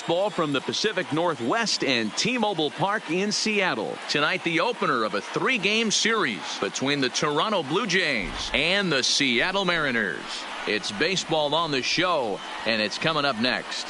baseball from the Pacific Northwest and T-Mobile Park in Seattle. Tonight, the opener of a 3-game series between the Toronto Blue Jays and the Seattle Mariners. It's baseball on the show, and it's coming up next.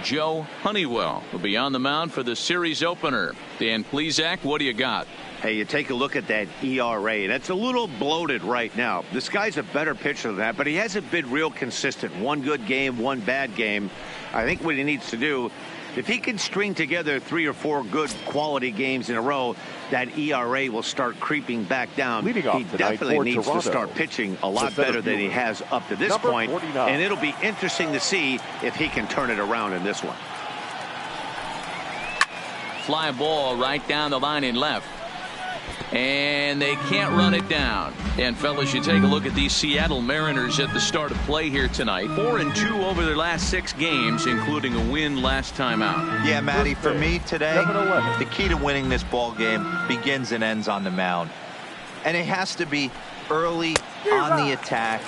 Joe Honeywell will be on the mound for the series opener. Dan Plesac, what do you got? Hey, you take a look at that ERA. That's a little bloated right now. This guy's a better pitcher than that, but he hasn't been real consistent. One good game, one bad game. I think what he needs to do, if he can string together 3 or 4 good quality games in a row, that ERA will start creeping back down. He definitely needs to start pitching a lot better than he has up to this point, and it'll be interesting to see if he can turn it around in this one. Fly ball right down the line in left. And they can't run it down. And fellas, you take a look at these Seattle Mariners at the start of play here tonight. 4-2 over their last 6 games, including a win last time out. Yeah, Matty, for me today, the key to winning this ball game begins and ends on the mound. And it has to be early on the attack,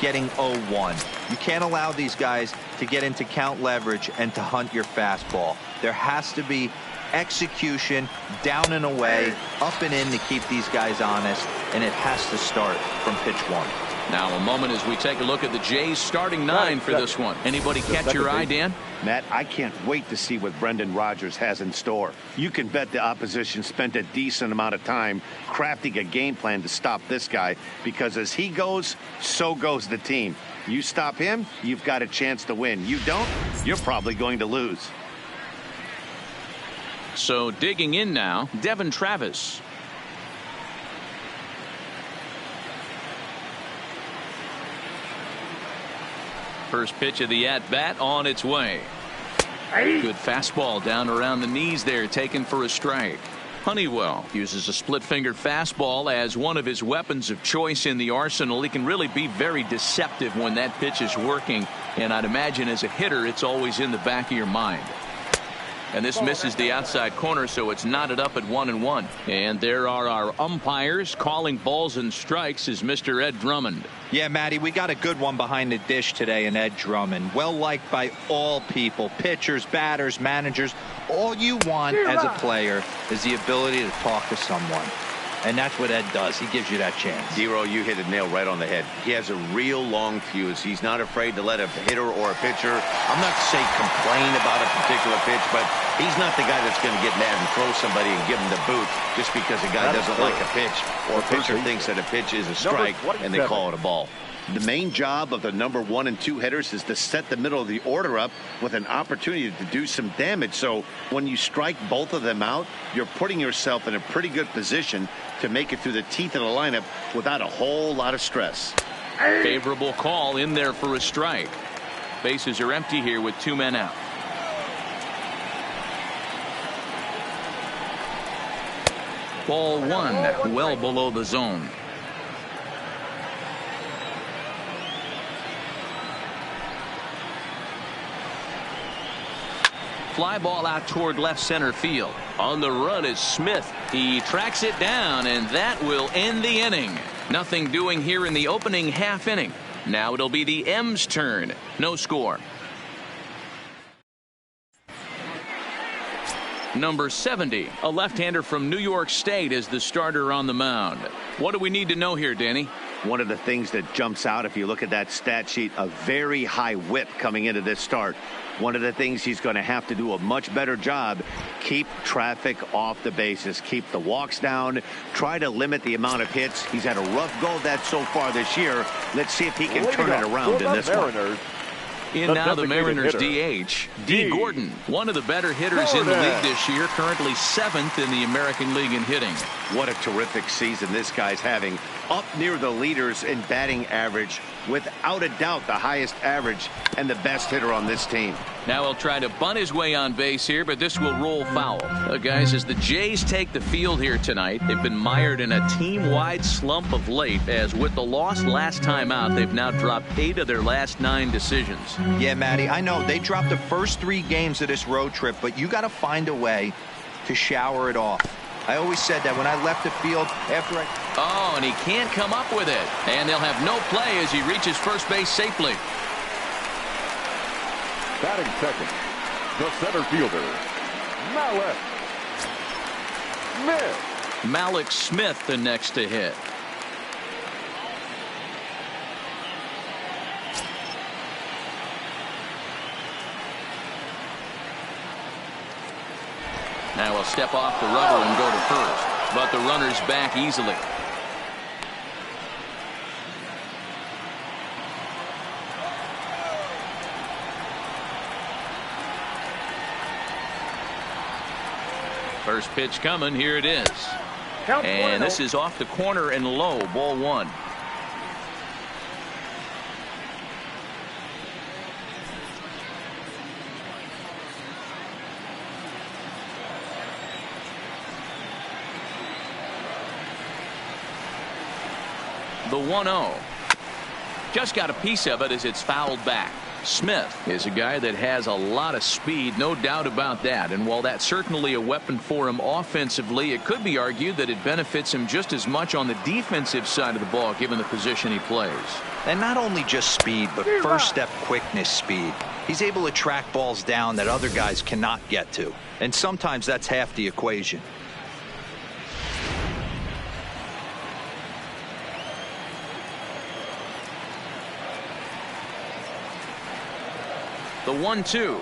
getting 0-1. You can't allow these guys to get into count leverage and to hunt your fastball. There has to be execution, down and away, up and in to keep these guys honest, and it has to start from pitch 1. Now a moment as we take a look at the Jays starting 9 for this one. Anybody catch your eye, Dan? Matt, I can't wait to see what Brendan Rodgers has in store. You can bet the opposition spent a decent amount of time crafting a game plan to stop this guy, because as he goes, so goes the team. You stop him, you've got a chance to win. You don't, you're probably going to lose. So digging in now, Devin Travis. First pitch of the at-bat on its way. Good fastball down around the knees there, taken for a strike. Honeywell uses a split-fingered fastball as one of his weapons of choice in the arsenal. He can really be very deceptive when that pitch is working, and I'd imagine as a hitter it's always in the back of your mind. And this misses the outside corner, so it's knotted up at 1-1. And there are our umpires calling balls and strikes is Mr. Ed Drummond. Yeah, Matty, we got a good one behind the dish today in Ed Drummond. Well liked by all people, pitchers, batters, managers. All you want as a player is the ability to talk to someone. And that's what Ed does. He gives you that chance. Dero, you hit a nail right on the head. He has a real long fuse. He's not afraid to let a hitter or a pitcher, I'm not to say complain about a particular pitch, but he's not the guy that's going to get mad and throw somebody and give him the boot just because a guy doesn't like a pitch, or a pitcher thinks that a pitch is a strike and they call it a ball. The main job of the number 1 and 2 hitters is to set the middle of the order up with an opportunity to do some damage. So when you strike both of them out, you're putting yourself in a pretty good position to make it through the teeth of the lineup without a whole lot of stress. Favorable call in there for a strike. Bases are empty here with 2 men out. Ball 1, well below the zone. Fly ball out toward left center field. On the run is Smith. He tracks it down, and that will end the inning. Nothing doing here in the opening half inning. Now it'll be the M's turn. No score. Number 70, a left-hander from New York State, is the starter on the mound. What do we need to know here, Danny? One of the things that jumps out, if you look at that stat sheet, a very high whip coming into this start. One of the things he's going to have to do a much better job, keep traffic off the bases, keep the walks down, try to limit the amount of hits. He's had a rough go of that so far this year. Let's see if he can turn it around in this one. In now the Mariners DH, D. Gordon, one of the better hitters in the league this year, currently 7th in the American League in hitting. What a terrific season this guy's having. Up near the leaders in batting average, without a doubt the highest average and the best hitter on this team. Now he'll try to bunt his way on base here, but this will roll foul. Guys, as the Jays take the field here tonight, they've been mired in a team-wide slump of late, as with the loss last time out, they've now dropped 8 of their last 9 decisions. Yeah, Matty, I know they dropped the first 3 games of this road trip, but you got to find a way to shower it off. I always said that when I left the field after I Oh, and he can't come up with it. And they'll have no play as he reaches first base safely. Batting second, the center fielder, Malek Smith. Malek Smith the next to hit. Now he'll step off the rubber and go to first, but the runner's back easily. First pitch coming. Here it is. And this is off the corner and low. Ball one. The 1-0. Just got a piece of it as it's fouled back. Smith is a guy that has a lot of speed, no doubt about that. And while that's certainly a weapon for him offensively, it could be argued that it benefits him just as much on the defensive side of the ball, given the position he plays. And not only just speed, but first step quickness speed. He's able to track balls down that other guys cannot get to. And sometimes that's half the equation. The 1-2.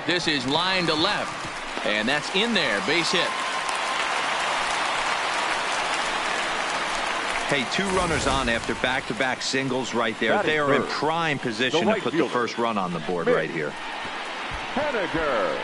This is line to left. And that's in there. Base hit. Hey, two runners on after back-to-back singles right there. They are in prime position to put the first run on the board right here. Henniger.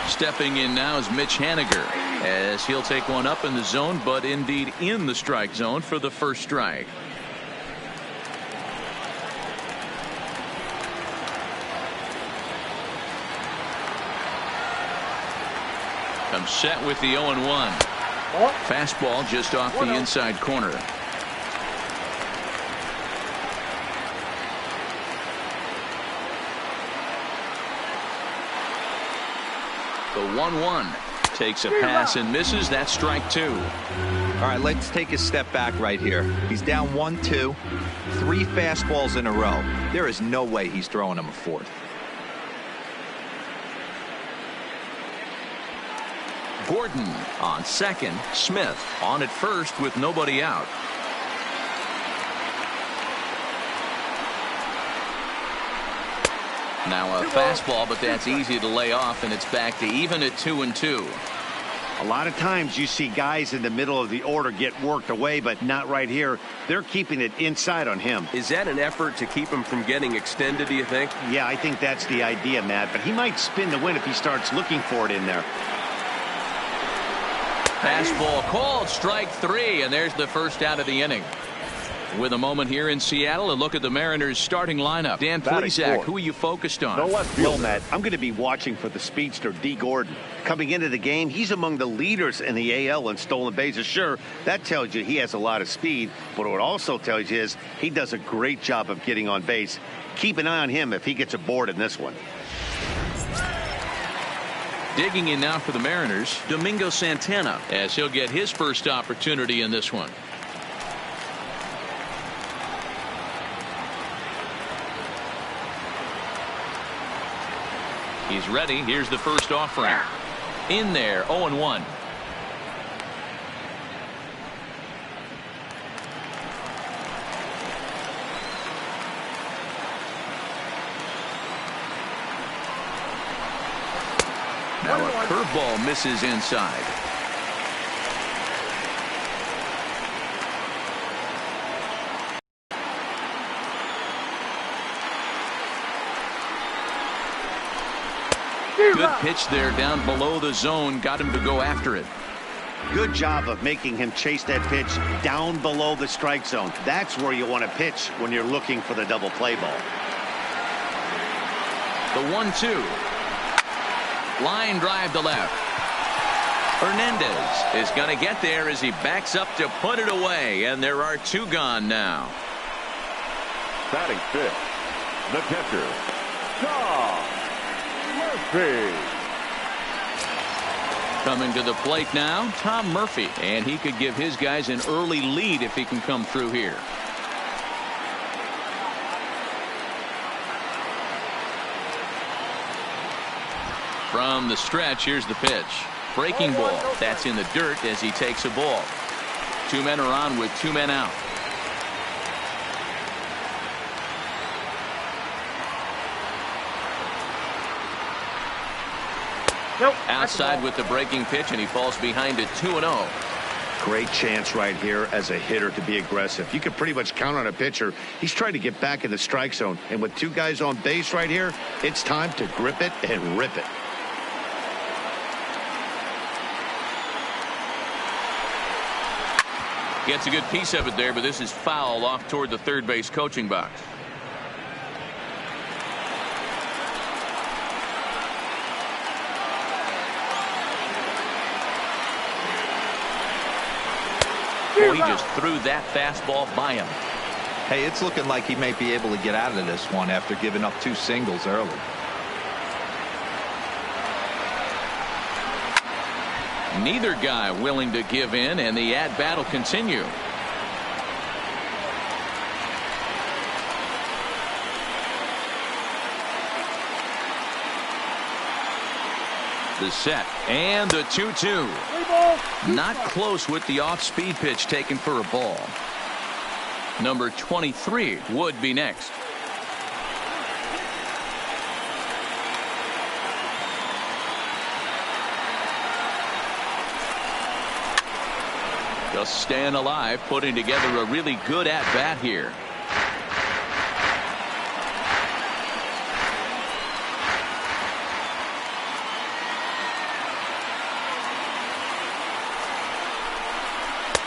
Stepping in now is Mitch Haniger as he'll take one up in the zone, but indeed in the strike zone for the first strike. Comes set with the 0-1. Fastball just off the inside corner. The 1-1 takes a pass and misses. That's strike two. All right, let's take a step back right here. He's down 1-2, 3 fastballs in a row. There is no way he's throwing him a fourth. Gordon on second. Smith on at first with nobody out. Now a fastball, but that's easy to lay off, and it's back to even at 2-2. A lot of times you see guys in the middle of the order get worked away, but not right here. They're keeping it inside on him. Is that an effort to keep him from getting extended, do you think? Yeah, I think that's the idea, Matt, but he might spin the win if he starts looking for it in there. Fastball called, strike three, and there's the first out of the inning. With a moment here in Seattle, a look at the Mariners starting lineup. Dan Plesac, who are you focused on? Well, Matt, I'm going to be watching for the speedster, D. Gordon. Coming into the game, he's among the leaders in the AL in stolen bases. Sure, that tells you he has a lot of speed, but what it also tells you is he does a great job of getting on base. Keep an eye on him if he gets aboard in this one. Digging in now for the Mariners, Domingo Santana, as he'll get his first opportunity in this one. He's ready. Here's the first offering. In there, 0-1. Now a curveball misses inside. Good pitch there down below the zone. Got him to go after it. Good job of making him chase that pitch down below the strike zone. That's where you want to pitch when you're looking for the double play ball. The 1-2. Line drive to left. Hernandez is going to get there as he backs up to put it away, and there are 2 gone now. Batting fifth, the catcher, Tom Murphy. Coming to the plate now, Tom Murphy, and he could give his guys an early lead if he can come through here. From the stretch, here's the pitch. Breaking ball. That's in the dirt as he takes a ball. 2 men are on with 2 men out. Outside with the breaking pitch, and he falls behind it 2-0. Great chance right here as a hitter to be aggressive. You can pretty much count on a pitcher. He's trying to get back in the strike zone. And with 2 guys on base right here, it's time to grip it and rip it. Gets a good piece of it there, but this is foul off toward the third base coaching box. Oh, he just threw that fastball by him. Hey, it's looking like he may be able to get out of this one after giving up 2 singles early. Neither guy willing to give in, and the at-bat will continue. The set and the 2-2. Not close with the off-speed pitch taken for a ball. Number 23 would be next. Just staying alive, putting together a really good at-bat here.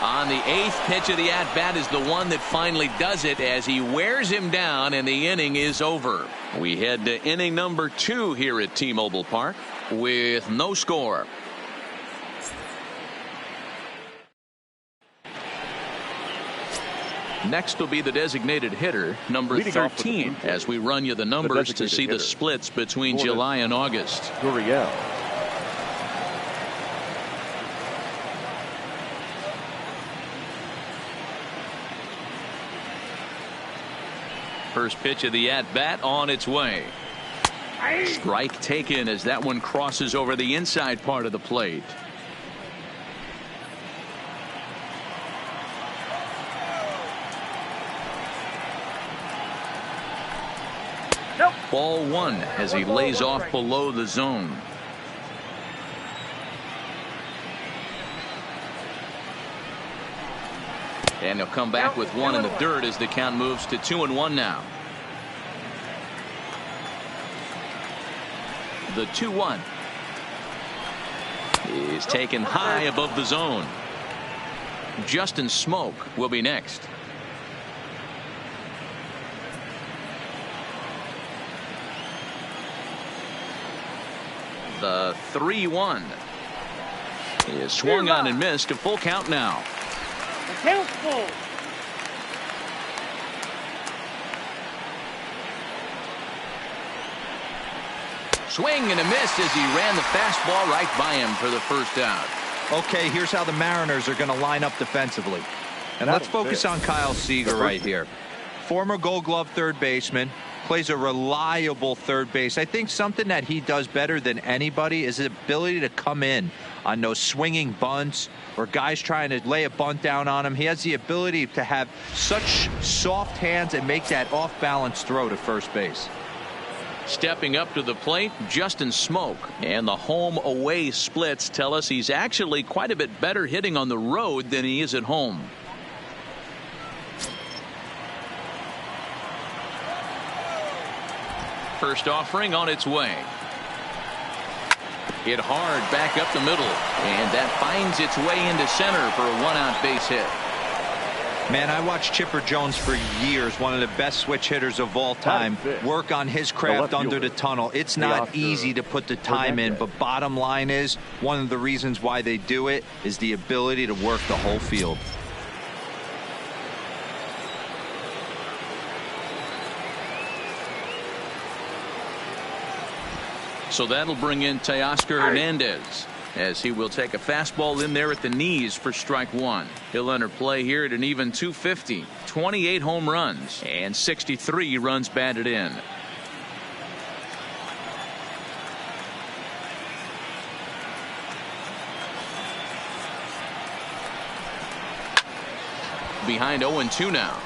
On the 8th pitch of the at-bat is the one that finally does it as he wears him down, and the inning is over. We head to inning number 2 here at T-Mobile Park with no score. Next will be the designated hitter, number 13, as we run you the numbers to see the splits between July and August. Gurriel. First pitch of the at-bat on its way. Strike taken as that one crosses over the inside part of the plate. Ball 1 as he lays off below the zone. And he'll come back with 1 in the dirt as the count moves to 2-1 now. The 2-1 is taken high above the zone. Justin Smoke will be next. The 3-1 is swung on and missed. A full count now. Swing and a miss as he ran the fastball right by him for the first out. Okay, here's how the Mariners are going to line up defensively. And let's focus on Kyle Seager right here. Former Gold Glove third baseman. Plays a reliable third base. I think something that he does better than anybody is his ability to come in on those swinging bunts or guys trying to lay a bunt down on him. He has the ability to have such soft hands and make that off-balance throw to first base. Stepping up to the plate, Justin Smoke, and the home away splits tell us he's actually quite a bit better hitting on the road than he is at home. First offering on its way. Hit hard back up the middle, and that finds its way into center for a 1-out base hit. Man, I watched Chipper Jones for years, one of the best switch hitters of all time, work on his craft under the tunnel. It's not easy to put the time in, but bottom line is, one of the reasons why they do it is the ability to work the whole field. So that'll bring in Teoscar Hernandez, as he will take a fastball in there at the knees for strike one. He'll enter play here at an even 250, 28 home runs, and 63 runs batted in. Behind 0-2 now.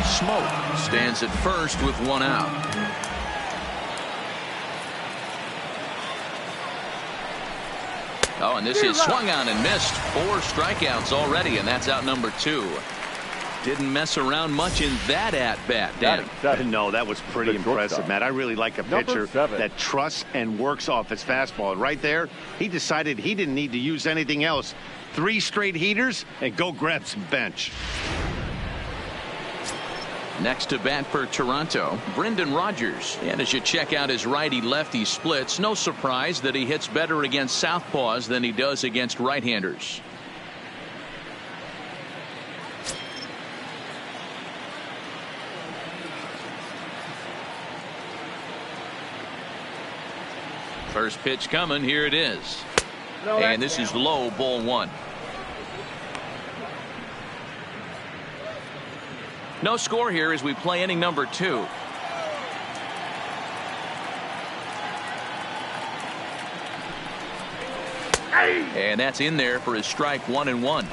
Smoke stands at first with one out. Oh, and this is swung on and missed. 4 strikeouts already, and that's out number 2. Didn't mess around much in that at-bat, Dan. No, that was pretty impressive, Matt. I really like a pitcher that trusts and works off his fastball. Right there, he decided he didn't need to use anything else. 3 straight heaters and go grab some bench. Next to bat for Toronto, Brendan Rodgers. And as you check out his righty-lefty splits, no surprise that he hits better against southpaws than he does against right-handers. First pitch coming. Here it is. And this is low, ball 1. No score here as we play inning number 2. And that's in there for his strike 1-1.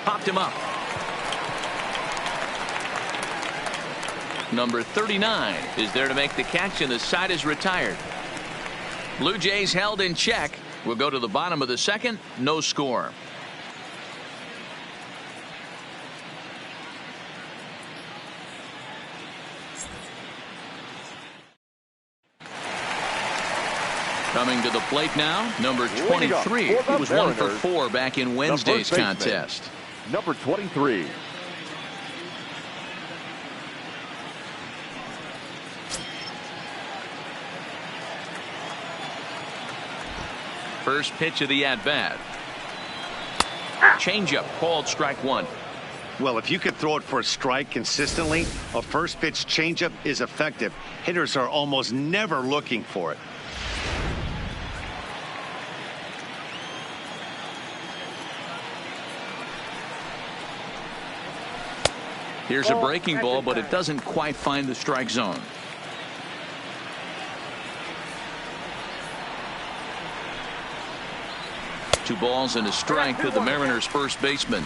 Popped him up. Number 39 is there to make the catch, and the side is retired. Blue Jays held in check. We'll go to the bottom of the second. No score. Coming to the plate now, number 23. He was 1 for 4 back in Wednesday's contest. Number 23. First pitch of the at-bat. Changeup called strike 1. Well, if you could throw it for a strike consistently, a first pitch changeup is effective. Hitters are almost never looking for it. Here's a breaking ball, but it doesn't quite find the strike zone. Two balls and a strike to the Mariners' first baseman.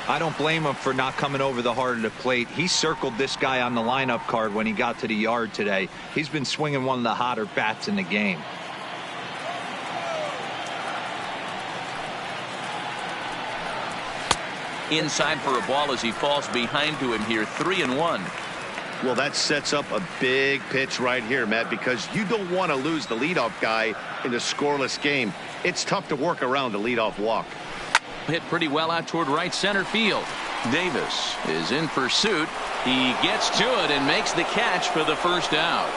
I don't blame him for not coming over the heart of the plate. He circled this guy on the lineup card when he got to the yard today. He's been swinging one of the hotter bats in the game. Inside for a ball as he falls behind to him here. 3-1. Well, that sets up a big pitch right here, Matt, because you don't want to lose the leadoff guy in a scoreless game. It's tough to work around a leadoff walk. Hit pretty well out toward right center field. Davis is in pursuit. He gets to it and makes the catch for the first out.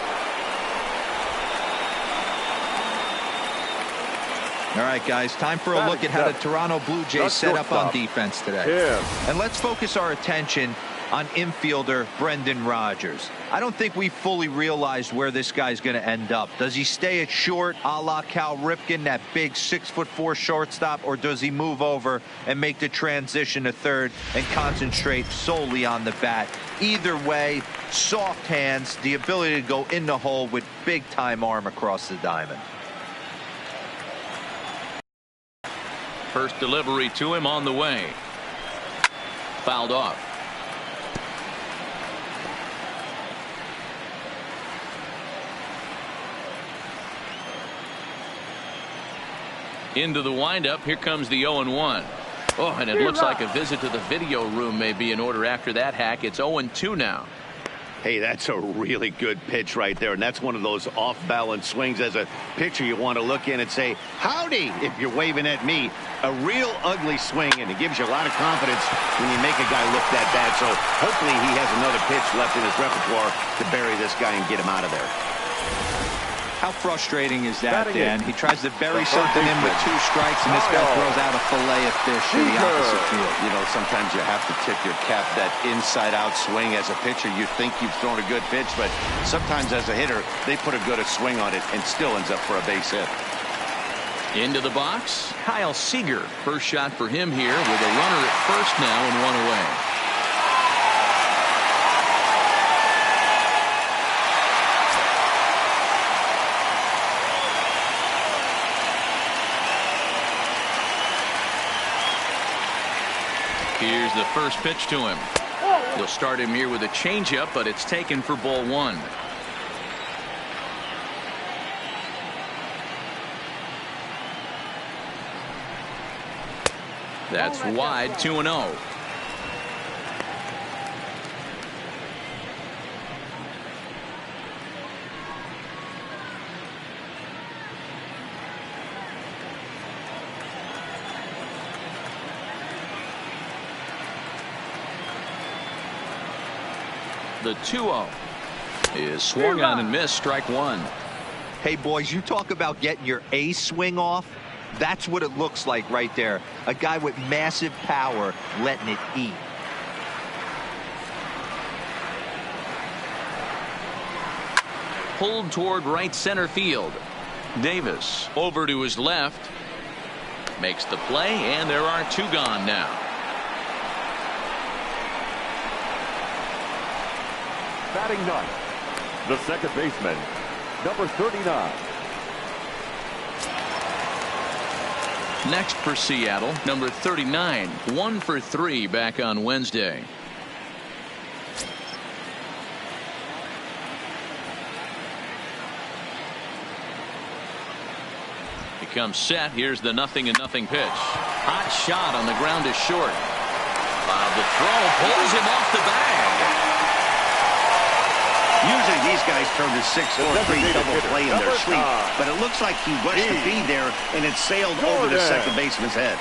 All right, guys, time for a look at how the Toronto Blue Jays set up on defense today. And let's focus our attention on infielder Brendan Rodgers. I don't think we fully realized where this guy's going to end up. Does he stay at short, a la Cal Ripken, that big 6'4" shortstop, or does he move over and make the transition to third and concentrate solely on the bat? Either way, soft hands, the ability to go in the hole with big-time arm across the diamond. First delivery to him on the way. Fouled off. Into the windup. Here comes the 0-1. Oh, and it looks like a visit to the video room may be in order after that hack. It's 0-2 now. Hey, that's a really good pitch right there, and that's one of those off-balance swings. As a pitcher, you want to look in and say, howdy, if you're waving at me. A real ugly swing, and it gives you a lot of confidence when you make a guy look that bad. So hopefully he has another pitch left in his repertoire to bury this guy and get him out of there. How frustrating is that, Dan? He tries to bury something in with 2 strikes, and this guy throws out a fillet of fish in the opposite field. You know, sometimes you have to tip your cap. That inside-out swing as a pitcher, you think you've thrown a good pitch, but sometimes as a hitter, they put a good swing on it and still ends up for a base hit. Into the box, Kyle Seager. First shot for him here with a runner at first now and 1 away. Here's the first pitch to him. They'll start him here with a changeup, but it's taken for ball 1. That's wide, 2-0. The 2-0 is swung on and missed, strike 1. Hey, boys, you talk about getting your A swing off. That's what it looks like right there. A guy with massive power letting it eat. Pulled toward right center field. Davis over to his left. Makes the play, and there are 2 gone now. Batting ninth, the second baseman, number 39. Next for Seattle, number 39, 1 for 3 back on Wednesday. He comes set. Here's the 0-0 pitch. Hot shot on the ground is short. The throw pulls him off the bag. Usually these guys turn to 6-4-3 double play in their sleep, but it looks like he rushed the feed there and it sailed over the second baseman's head.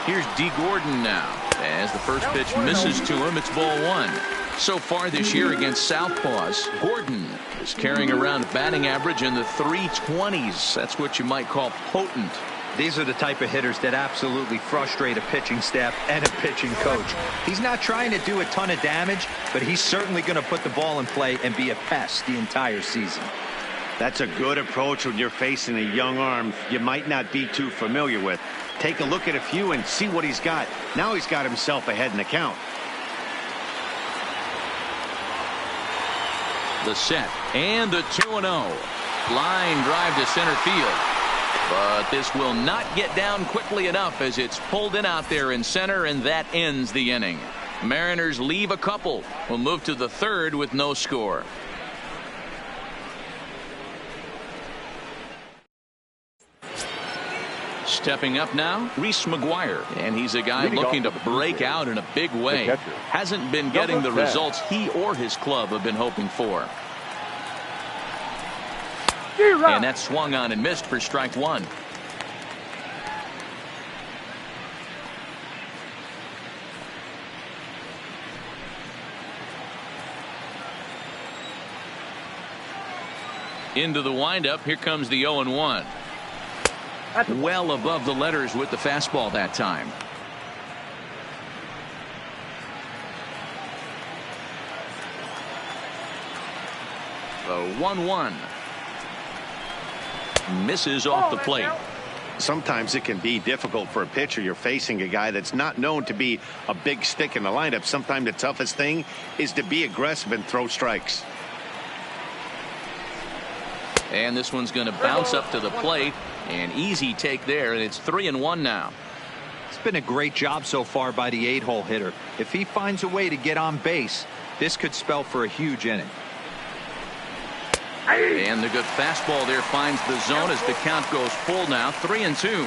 Here's D. Gordon now. As the first pitch misses to him, it's ball 1. So far this year against Southpaws, Gordon is carrying around a batting average in the 320s. That's what you might call potent. These are the type of hitters that absolutely frustrate a pitching staff and a pitching coach. He's not trying to do a ton of damage, but he's certainly going to put the ball in play and be a pest the entire season. That's a good approach when you're facing a young arm you might not be too familiar with. Take a look at a few and see what he's got. Now he's got himself ahead in the count. The set and the 2-0. Line drive to center field. But this will not get down quickly enough as it's pulled in out there in center, and that ends the inning. Mariners leave a couple. We'll move to the 3rd with no score. Stepping up now, Reese McGuire, and he's a guy looking to break out in a big way. Hasn't been getting the results he or his club have been hoping for. And that swung on and missed for strike 1. Into the windup, here comes the 0-1. Well above the letters with the fastball that time. The 1-1. Misses off the plate. Sometimes it can be difficult for a pitcher. You're facing a guy that's not known to be a big stick in the lineup. Sometimes the toughest thing is to be aggressive and throw strikes. And this one's going to bounce up to the plate. An easy take there, and it's 3-1 now. It's been a great job so far by the 8-hole hitter. If he finds a way to get on base, This could spell for a huge inning. And the good fastball there finds the zone as the count goes full now, 3-2.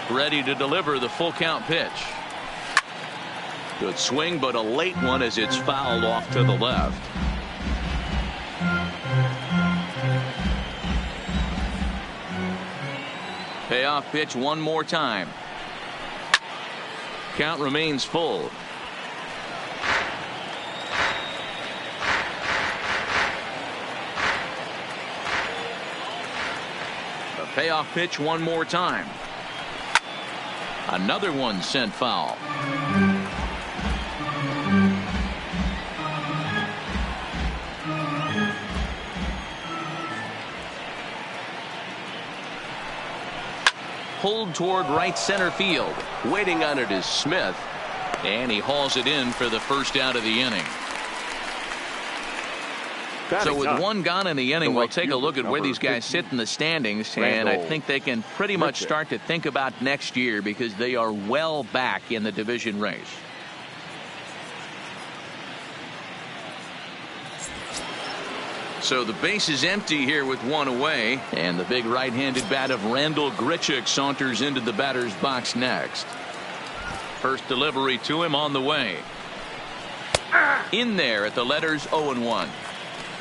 Ready to deliver the full count pitch. Good swing, but a late one as it's fouled off to the left. Payoff pitch one more time. Count remains full. A payoff pitch one more time. Another one sent foul. Pulled toward right center field. Waiting on it is Smith. And he hauls it in for the first out of the inning. So with one gone in the inning, we'll take a look at where these guys sit in the standings, and I think they can pretty much start to think about next year because they are well back in the division race. So the base is empty here with one away, and the big right-handed bat of Randall Grichuk saunters into the batter's box next. First delivery to him on the way. In there at the letters 0-1.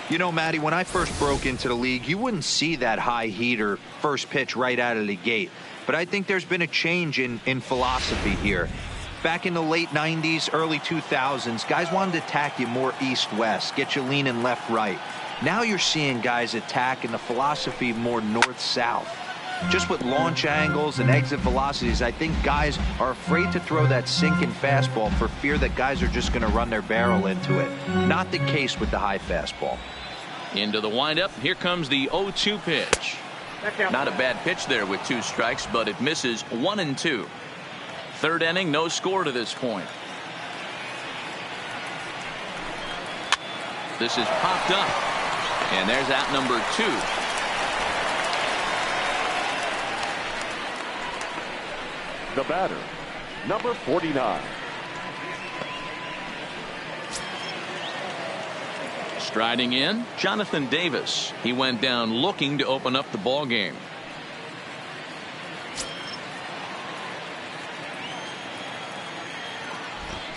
You know, Matty, when I first broke into the league, you wouldn't see that high heater first pitch right out of the gate. But I think there's been a change in philosophy here. Back in the late 90s, early 2000s, guys wanted to attack you more east-west, get you leaning left-right. Now you're seeing guys attack in the philosophy more north-south. Just with launch angles and exit velocities, I think guys are afraid to throw that sinking fastball for fear that guys are just going to run their barrel into it. Not the case with the high fastball. Into the windup. Here comes the 0-2 pitch. Not a bad pitch there with 2 strikes, but it misses 1-2. Third inning, no score to this point. This is popped up. And there's out number 2. The batter, number 49. Striding in, Jonathan Davis. He went down looking to open up the ball game.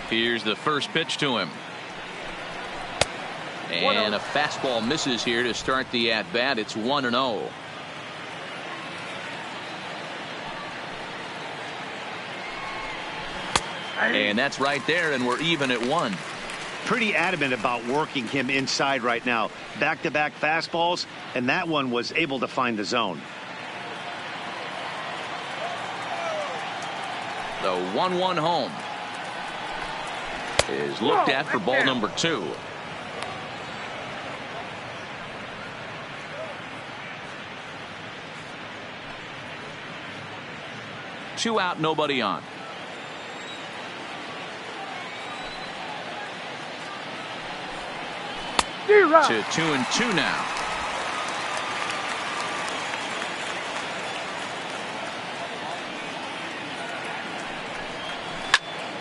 Here's the first pitch to him. And a fastball misses here to start the at-bat. It's 1-0. And that's right there, and we're even at 1. Pretty adamant about working him inside right now. Back-to-back fastballs, and that one was able to find the zone. The 1-1 home is looked at for ball number 2. Two out, nobody on. To 2-2 now.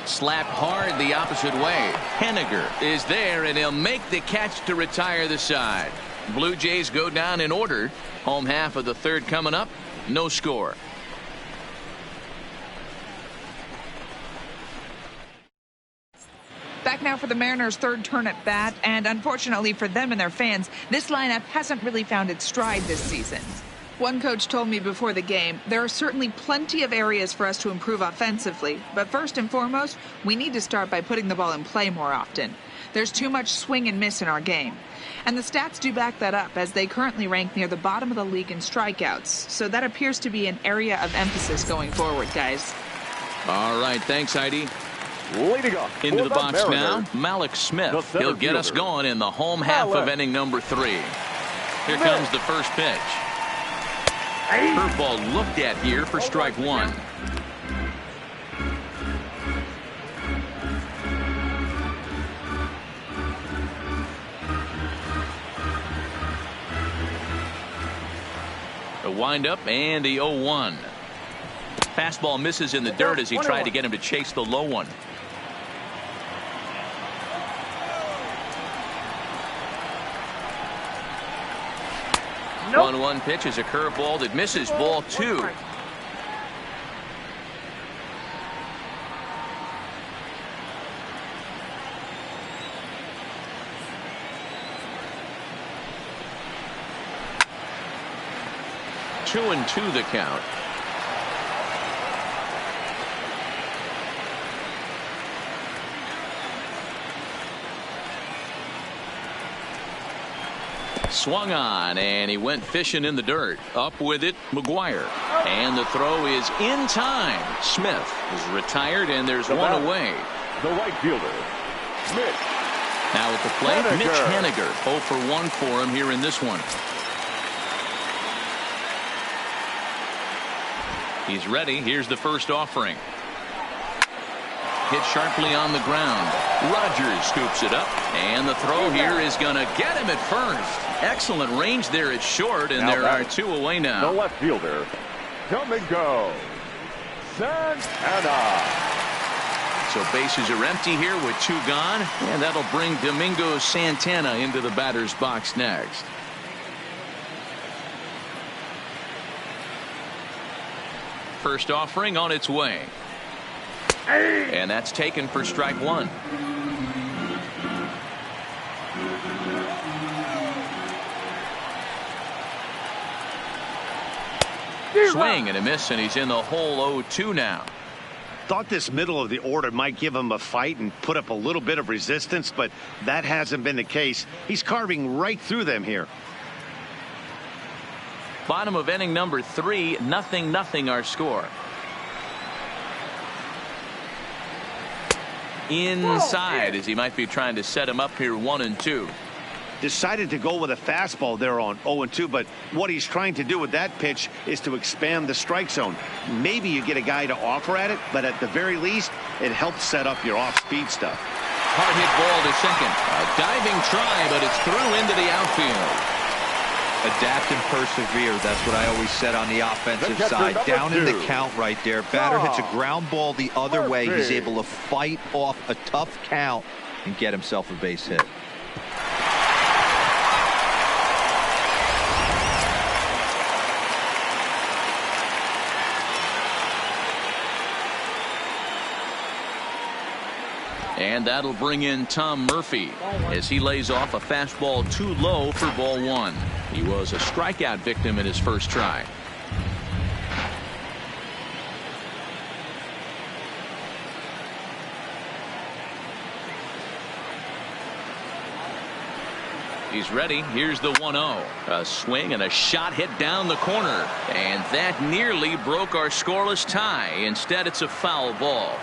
Slapped hard the opposite way. Henniger is there, and he'll make the catch to retire the side. Blue Jays go down in order. Home half of the third coming up. No score. Back now for the Mariners' third turn at bat, and unfortunately for them and their fans, this lineup hasn't really found its stride this season. One coach told me before the game, there are certainly plenty of areas for us to improve offensively, but first and foremost, we need to start by putting the ball in play more often. There's too much swing and miss in our game. And the stats do back that up, as they currently rank near the bottom of the league in strikeouts, so that appears to be an area of emphasis going forward, guys. All right, thanks, Heidi. Leading off into the box Mariners, now, Malik Smith. He'll get us going in the home half of inning number 3. Here comes the first pitch. Curveball looked at here for strike 1. A windup and the 0-1. Fastball misses in the dirt as he tried to get him to chase the low one. Nope. 1-1 pitch is a curveball that misses, ball 2. Two and 2 the count. Swung on, and he went fishing in the dirt. Up with it, McGuire. And the throw is in time. Smith is retired, and there's one away. The right fielder, Mitch. Now at the plate, Mitch Haniger. 0 for 1 for him here in this one. He's ready. Here's the first offering. Hit sharply on the ground. Rogers scoops it up, and the throw here is going to get him at first. Excellent range there at short, and there are 2 away now. The left fielder, come and go, Santana. So bases are empty here with 2 gone, and that'll bring Domingo Santana into the batter's box next. First offering on its way. And that's taken for strike 1. Swing and a miss, and he's in the hole 0-2 now. Thought this middle of the order might give him a fight and put up a little bit of resistance, but that hasn't been the case. He's carving right through them here. Bottom of inning number 3, 0-0 our score. Inside as he might be trying to set him up here 1-2. Decided to go with a fastball there on 0-2, but what he's trying to do with that pitch is to expand the strike zone. Maybe you get a guy to offer at it, but at the very least, it helps set up your off-speed stuff. Hard hit ball to second. A diving try, but it's through into the outfield. Adapt and persevere. That's what I always said on the offensive side. Down in the count right there. Batter hits a ground ball the other way. He's able to fight off a tough count and get himself a base hit. And that'll bring in Tom Murphy as he lays off a fastball too low for ball 1. He was a strikeout victim in his first try. He's ready. Here's the 1-0. A swing and a shot hit down the corner. And that nearly broke our scoreless tie. Instead, it's a foul ball.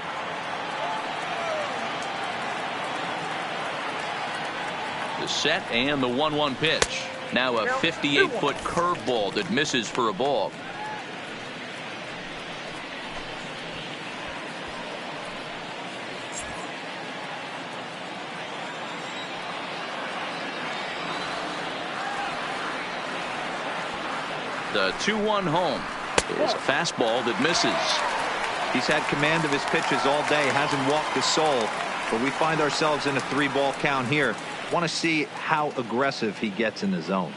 The set and the 1-1 pitch. Now a 58-foot curveball that misses for a ball. The 2-1 home is a fastball that misses. He's had command of his pitches all day, hasn't walked a soul, but we find ourselves in a 3-ball count here. Want to see how aggressive he gets in the zone.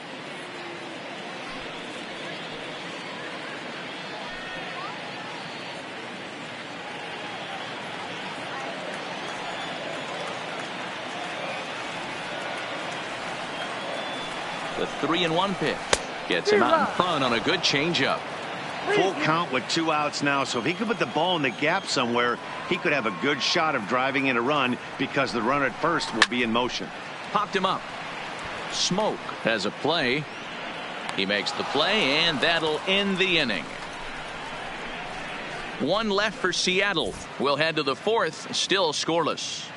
The 3-1 pitch gets him out in front on a good changeup. Full count with 2 outs now, so if he could put the ball in the gap somewhere, he could have a good shot of driving in a run because the runner at first will be in motion. Popped him up. Smoke has a play. He makes the play, and that'll end the inning. 1 left for Seattle. We'll head to the 4th, still scoreless.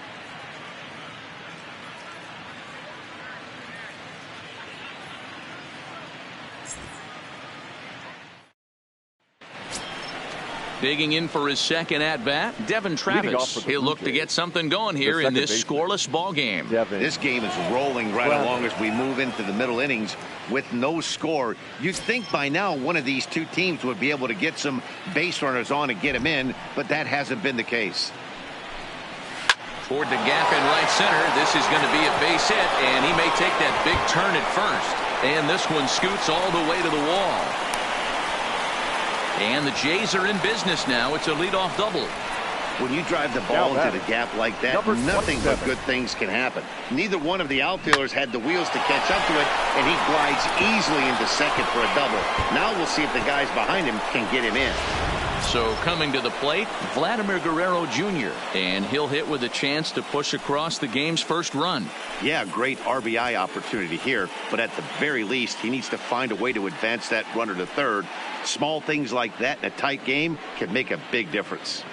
Digging in for his second at-bat, Devin Travis. He'll look to get something going here in this scoreless ball game. This game is rolling right along as we move into the middle innings with no score. You'd think by now one of these two teams would be able to get some base runners on and get them in, but that hasn't been the case. Toward the gap in right center. This is going to be a base hit, and he may take that big turn at first. And this one scoots all the way to the wall. And the Jays are in business now. It's a leadoff double. When you drive the ball into the gap like that, nothing but good things can happen. Neither one of the outfielders had the wheels to catch up to it, and he glides easily into second for a double. Now we'll see if the guys behind him can get him in. So coming to the plate, Vladimir Guerrero Jr., and he'll hit with a chance to push across the game's first run. Yeah, great RBI opportunity here, but at the very least, he needs to find a way to advance that runner to third. Small things like that in a tight game can make a big difference.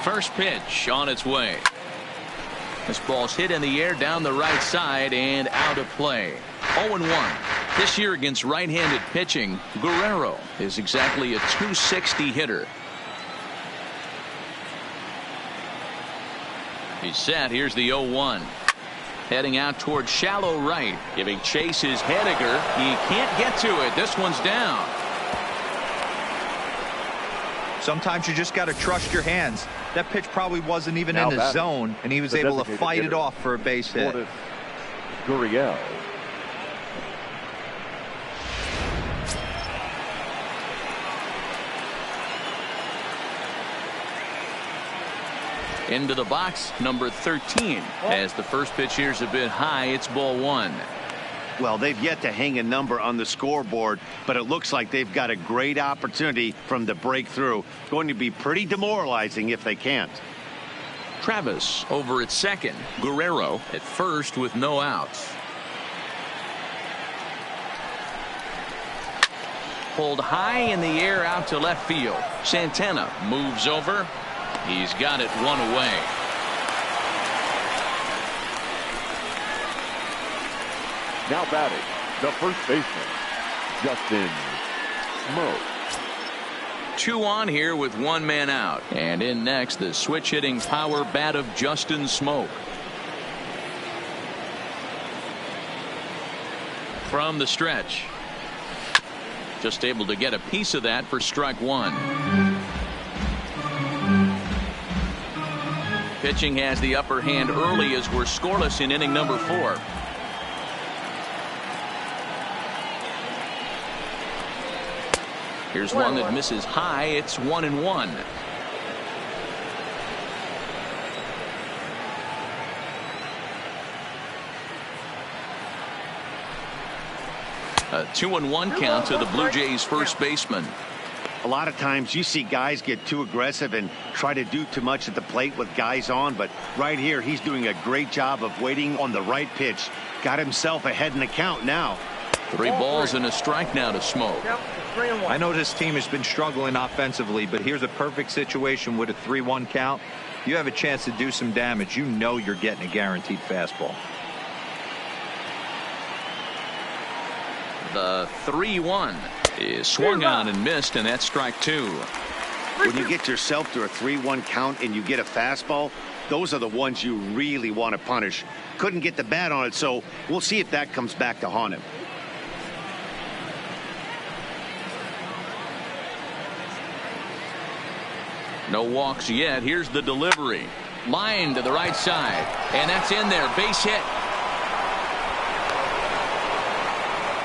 First pitch on its way. This ball's hit in the air down the right side and out of play. 0-1. This year against right-handed pitching, Guerrero is exactly a .260 hitter. He's set. Here's the 0-1. Heading out toward shallow right. Giving chase is Henniger. He can't get to it. This one's down. Sometimes you just got to trust your hands. That pitch probably wasn't even in the zone, and he was able to fight it off for a base hit. Gurriel. Into the box, number 13. As the first pitch here's a bit high, it's ball one. Well, they've yet to hang a number on the scoreboard, but it looks like they've got a great opportunity from the breakthrough. Going to be pretty demoralizing if they can't. Travis over at second. Guerrero at first with no outs. Pulled high in the air out to left field. Santana moves over. He's got it one away. Now batting, the first baseman, Justin Smoke. 2 on here with 1 man out. And in next, the switch hitting power bat of Justin Smoke. From the stretch. Just able to get a piece of that for strike one. Pitching has the upper hand early as we're scoreless in inning number 4. Here's one that misses high. It's 1-1. A 2-1 count to the Blue Jays first baseman. A lot of times you see guys get too aggressive and try to do too much at the plate with guys on, but right here he's doing a great job of waiting on the right pitch. Got himself ahead in the count now. 3 balls and a strike now to Smoke. I know this team has been struggling offensively, but here's a perfect situation with a 3-1 count. You have a chance to do some damage. You know you're getting a guaranteed fastball. The 3-1 is swung on and missed, and that's strike 2. When you get yourself to a 3-1 count and you get a fastball, those are the ones you really want to punish. Couldn't get the bat on it, so we'll see if that comes back to haunt him. No walks yet. Here's the delivery. Line to the right side. And that's in there. Base hit.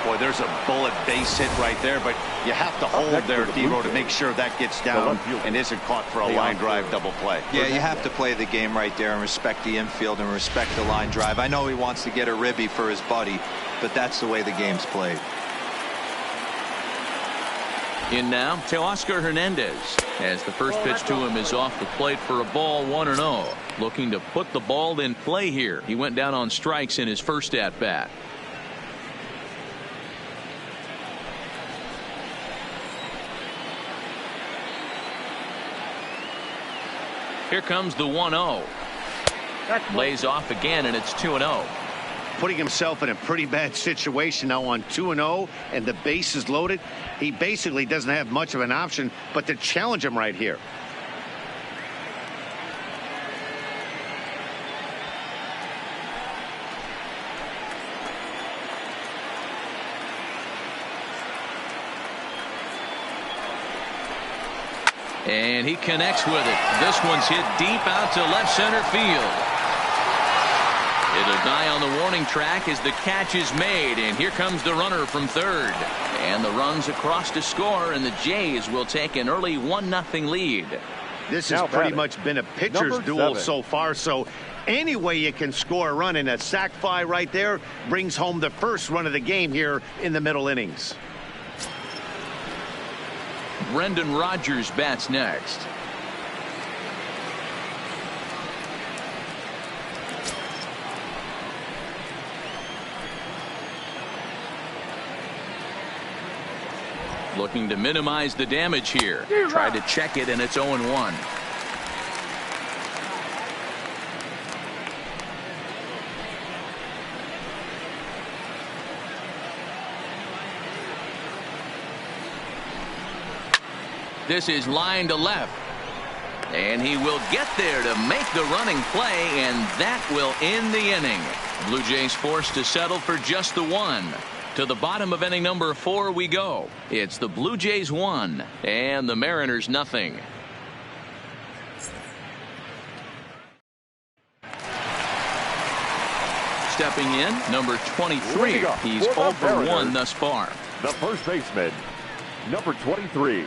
Boy, there's a bullet base hit right there, but you have to hold there, Dero, to make sure that gets down and isn't caught for a line drive double play. Yeah, you have to play the game right there and respect the infield and respect the line drive. I know he wants to get a ribby for his buddy, but that's the way the game's played. In now, Teoscar Hernandez, as the first pitch to him is off the plate for a ball, 1-0. Looking to put the ball in play here. He went down on strikes in his first at-bat. Here comes the 1-0. Lays off again, and it's 2-0. Putting himself in a pretty bad situation now on 2-0, and the base is loaded. He basically doesn't have much of an option but to challenge him right here. And he connects with it. This one's hit deep out to left center field. It'll die on the warning track as the catch is made, and here comes the runner from third. And the run's across to score, and the Jays will take an early 1-0 lead. This has pretty much been a pitcher's duel so far, so any way you can score a run, and a sac fly right there brings home the first run of the game here in the middle innings. Brendan Rodgers bats next. Looking to minimize the damage here. Tried to check it, and it's 0-1. This is line to left. And he will get there to make the running play, and that will end the inning. Blue Jays forced to settle for just the one. To the bottom of inning number 4 we go. It's the Blue Jays 1 and the Mariners 0. Stepping in, number 23. He's 0 for 1 thus far. The first baseman, number 23.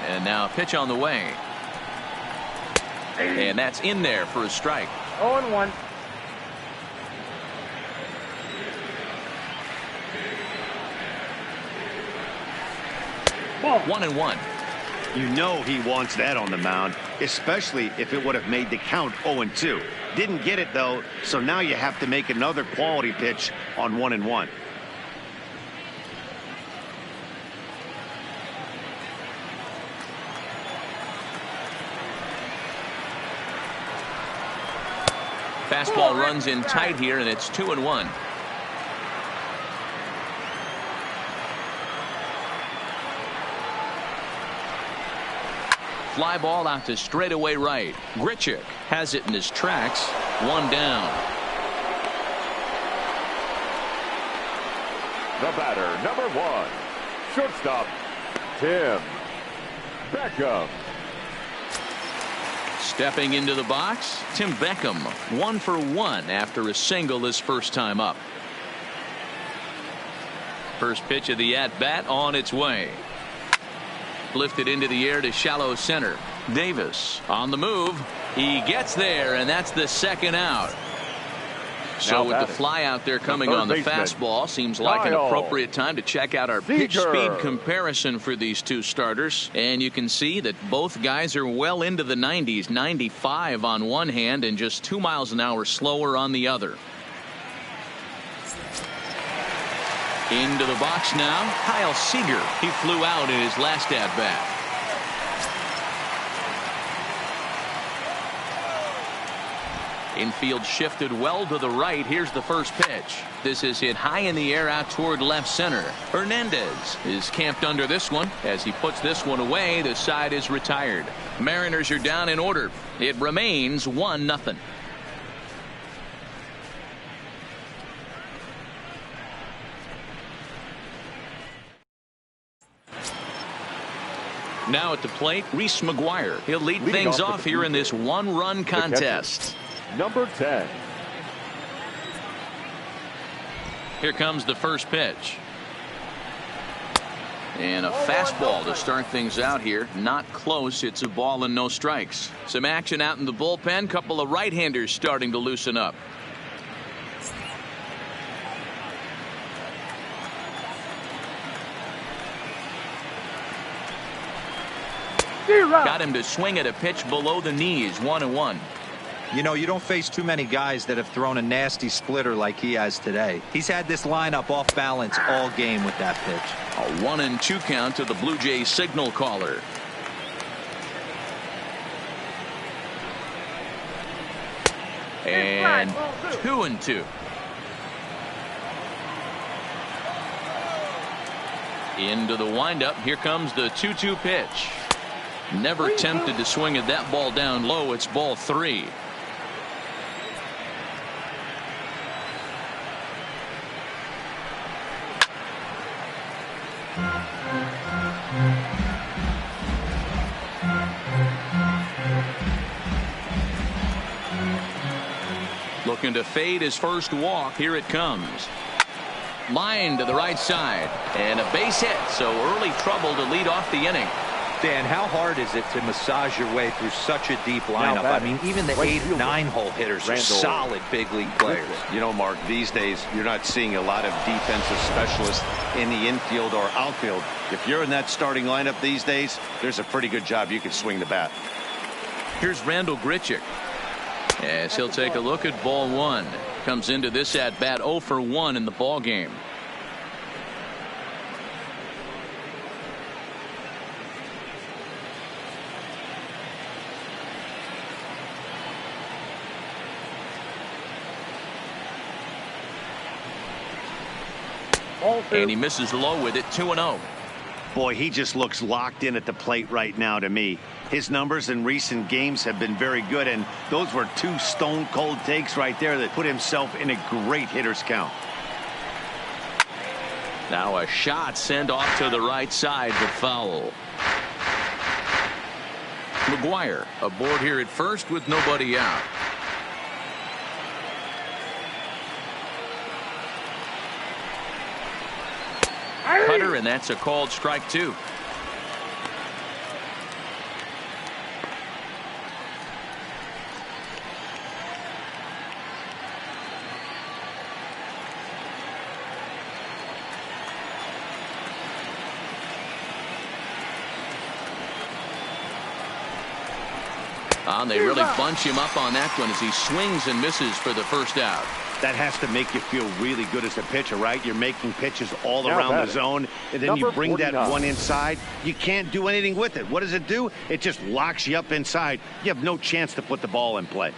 And now a pitch on the way. And that's in there for a strike. 0-1. Ball. 1-1. You know he wants that on the mound, especially if it would have made the count 0-2. Didn't get it, though, so now you have to make another quality pitch on 1-1. Fastball runs in tight here, and it's 2-1. Fly ball out to straightaway right. Grichuk has it in his tracks. 1 down. The batter, number 1, shortstop, Tim Beckham. Stepping into the box, Tim Beckham, 1 for 1 after a single his first time up. First pitch of the at-bat on its way. Lifted into the air to shallow center. Davis on the move. He gets there, and that's the second out. So with the fly out there coming on the fastball, seems like an appropriate time to check out our pitch speed comparison for these two starters. And you can see that both guys are well into the 90s, 95 on one hand and just 2 miles an hour slower on the other. Into the box now, Kyle Seager. He flew out in his last at-bat. Infield shifted well to the right. Here's the first pitch. This is hit high in the air out toward left center. Hernandez is camped under this one. As he puts this one away, the side is retired. Mariners are down in order. It remains 1-0. Now at the plate, Reese McGuire. He'll lead things off here in this one-run contest. Number 10. Here comes the first pitch. And a fastball to start things out here. Not close. It's a ball and no strikes. Some action out in the bullpen. Couple of right-handers starting to loosen up. Got him to swing at a pitch below the knees. 1-1. You know, you don't face too many guys that have thrown a nasty splitter like he has today. He's had this lineup off balance all game with that pitch. A 1-2 count to the Blue Jays signal caller. And 2-2. Into the windup. Here comes the 2-2 pitch. Never tempted to swing at that ball down low. It's ball 3. Looking to fade his first walk. Here it comes. Line to the right side. And a base hit. So early trouble to lead off the inning. Dan, how hard is it to massage your way through such a deep lineup? I mean, even the 8 and 9 hole hitters are solid big league players. You know, Mark, these days you're not seeing a lot of defensive specialists in the infield or outfield. If you're in that starting lineup these days, there's a pretty good job you can swing the bat. Here's Randall Grichuk. As he'll take a look at ball 1. Comes into this at bat 0 for 1 in the ball game. And he misses low with it. 2-0. Boy, he just looks locked in at the plate right now to me. His numbers in recent games have been very good, and those were 2 stone cold takes right there that put himself in a great hitter's count. Now a shot sent off to the right side, but foul. McGuire aboard here at first with nobody out. Cutter, and that's a called strike 2. And they really bunch him up on that one as he swings and misses for the first out. That has to make you feel really good as a pitcher, right? You're making pitches all around the zone, and then you bring that one inside. You can't do anything with it. What does it do? It just locks you up inside. You have no chance to put the ball in play.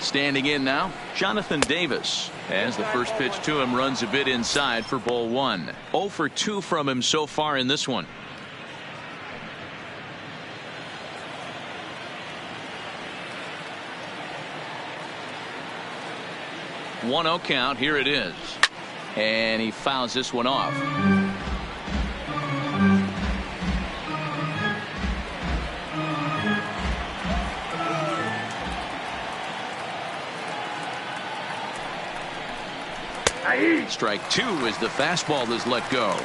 Standing in now, Jonathan Davis. As the first pitch to him runs a bit inside for ball 1. 0 for 2 from him so far in this one. One 0 count. Here it is. And he fouls this one off. Strike 2 as the fastball is let go.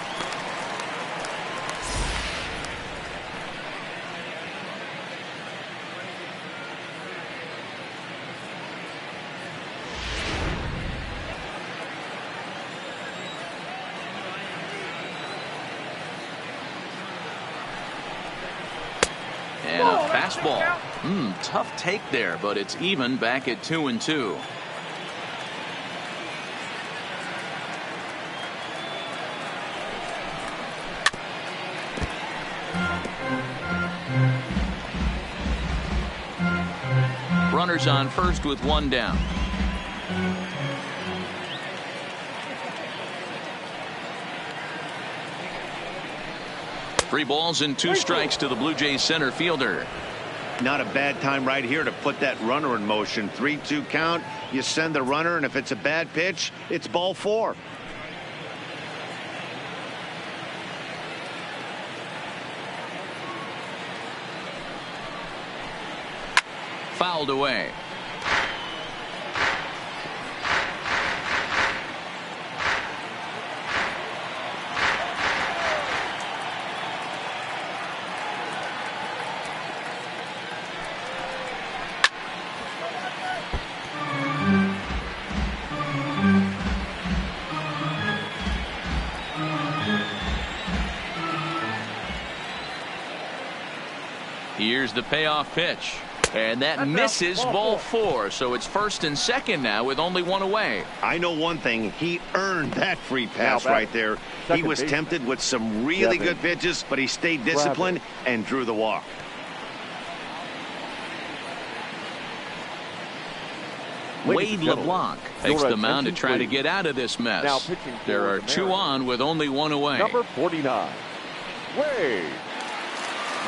And a fastball. Tough take there, but it's even back at 2-2. Runners on first with 1 down. Three balls and 2 strikes to the Blue Jays center fielder. Not a bad time right here to put that runner in motion. 3-2 count. You send the runner, and if it's a bad pitch, it's ball 4. Fouled away. Here's the payoff pitch. And that misses ball 4. So it's first and second now with only one away. I know one thing. He earned that free pass right there. He was tempted with some really good pitches, but he stayed disciplined and drew the walk. Wade LeBlanc takes the mound to try to get out of this mess. There are 2 on with only 1 away. Number 49, Wade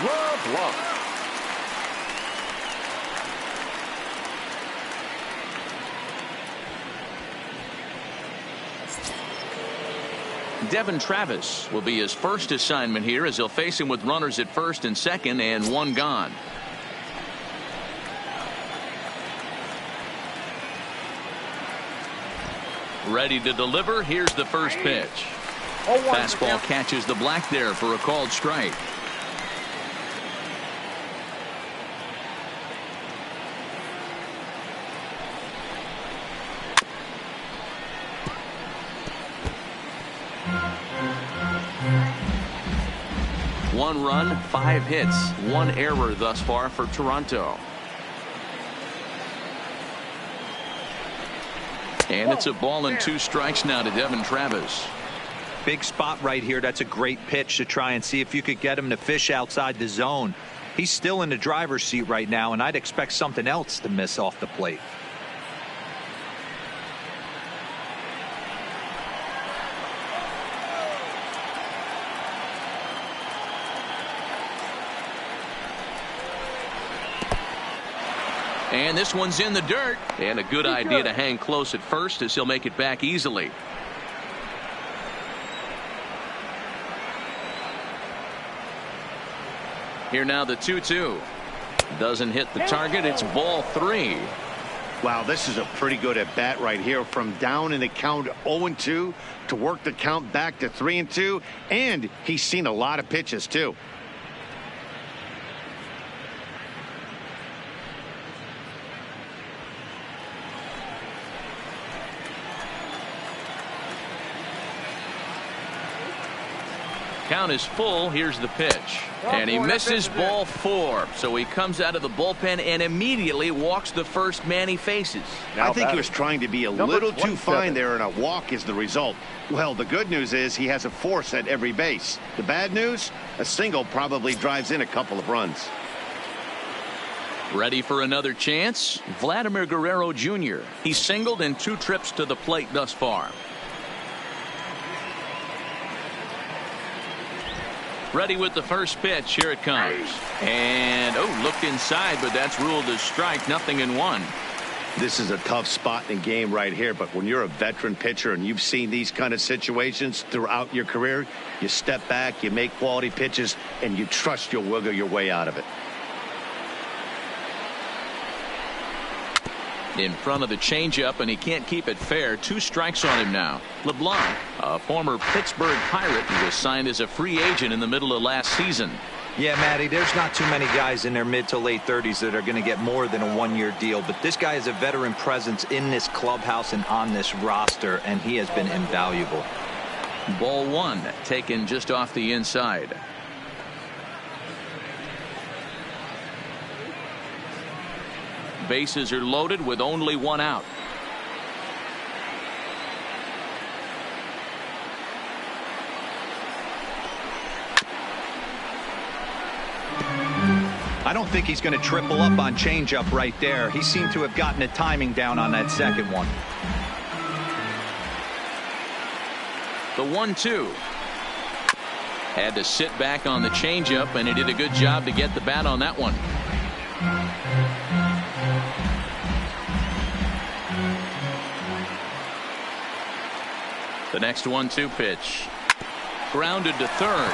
LeBlanc. Devin Travis will be his first assignment here as he'll face him with runners at first and second and 1 gone. Ready to deliver. Here's the first pitch. Fastball catches the black there for a called strike. One run, 5 hits, 1 error thus far for Toronto. And it's a ball and 2 strikes now to Devin Travis. Big spot right here. That's a great pitch to try and see if you could get him to fish outside the zone. He's still in the driver's seat right now, and I'd expect something else to miss off the plate. And this one's in the dirt. And a good idea to hang close at first as he'll make it back easily. Here now the 2-2. Doesn't hit the target. It's ball 3. Wow, this is a pretty good at bat right here. From down in the count 0-2 to work the count back to 3-2. And he's seen a lot of pitches too. Count is full. Here's the pitch. And he misses ball 4. So he comes out of the bullpen and immediately walks the first man he faces. I think he was trying to be a little too fine there, and a walk is the result. Well, the good news is he has a force at every base. The bad news, a single probably drives in a couple of runs. Ready for another chance? Vladimir Guerrero Jr. He's singled in 2 trips to the plate thus far. Ready with the first pitch. Here it comes. And, looked inside, but that's ruled as strike. 0-1. This is a tough spot in the game right here, but when you're a veteran pitcher and you've seen these kind of situations throughout your career, you step back, you make quality pitches, and you trust you'll wiggle your way out of it. In front of the changeup, and he can't keep it fair. 2 strikes on him now. LeBlanc, a former Pittsburgh Pirate, who was signed as a free agent in the middle of last season. Yeah, Matty, there's not too many guys in their mid to late 30s that are going to get more than a 1-year deal, but this guy is a veteran presence in this clubhouse and on this roster, and he has been invaluable. Ball 1 taken just off the inside. Bases are loaded with only 1 out. I don't think he's going to triple up on changeup right there. He seemed to have gotten the timing down on that second one. The 1-2. Had to sit back on the changeup, and he did a good job to get the bat on that one. The next 1-2 pitch. Grounded to third.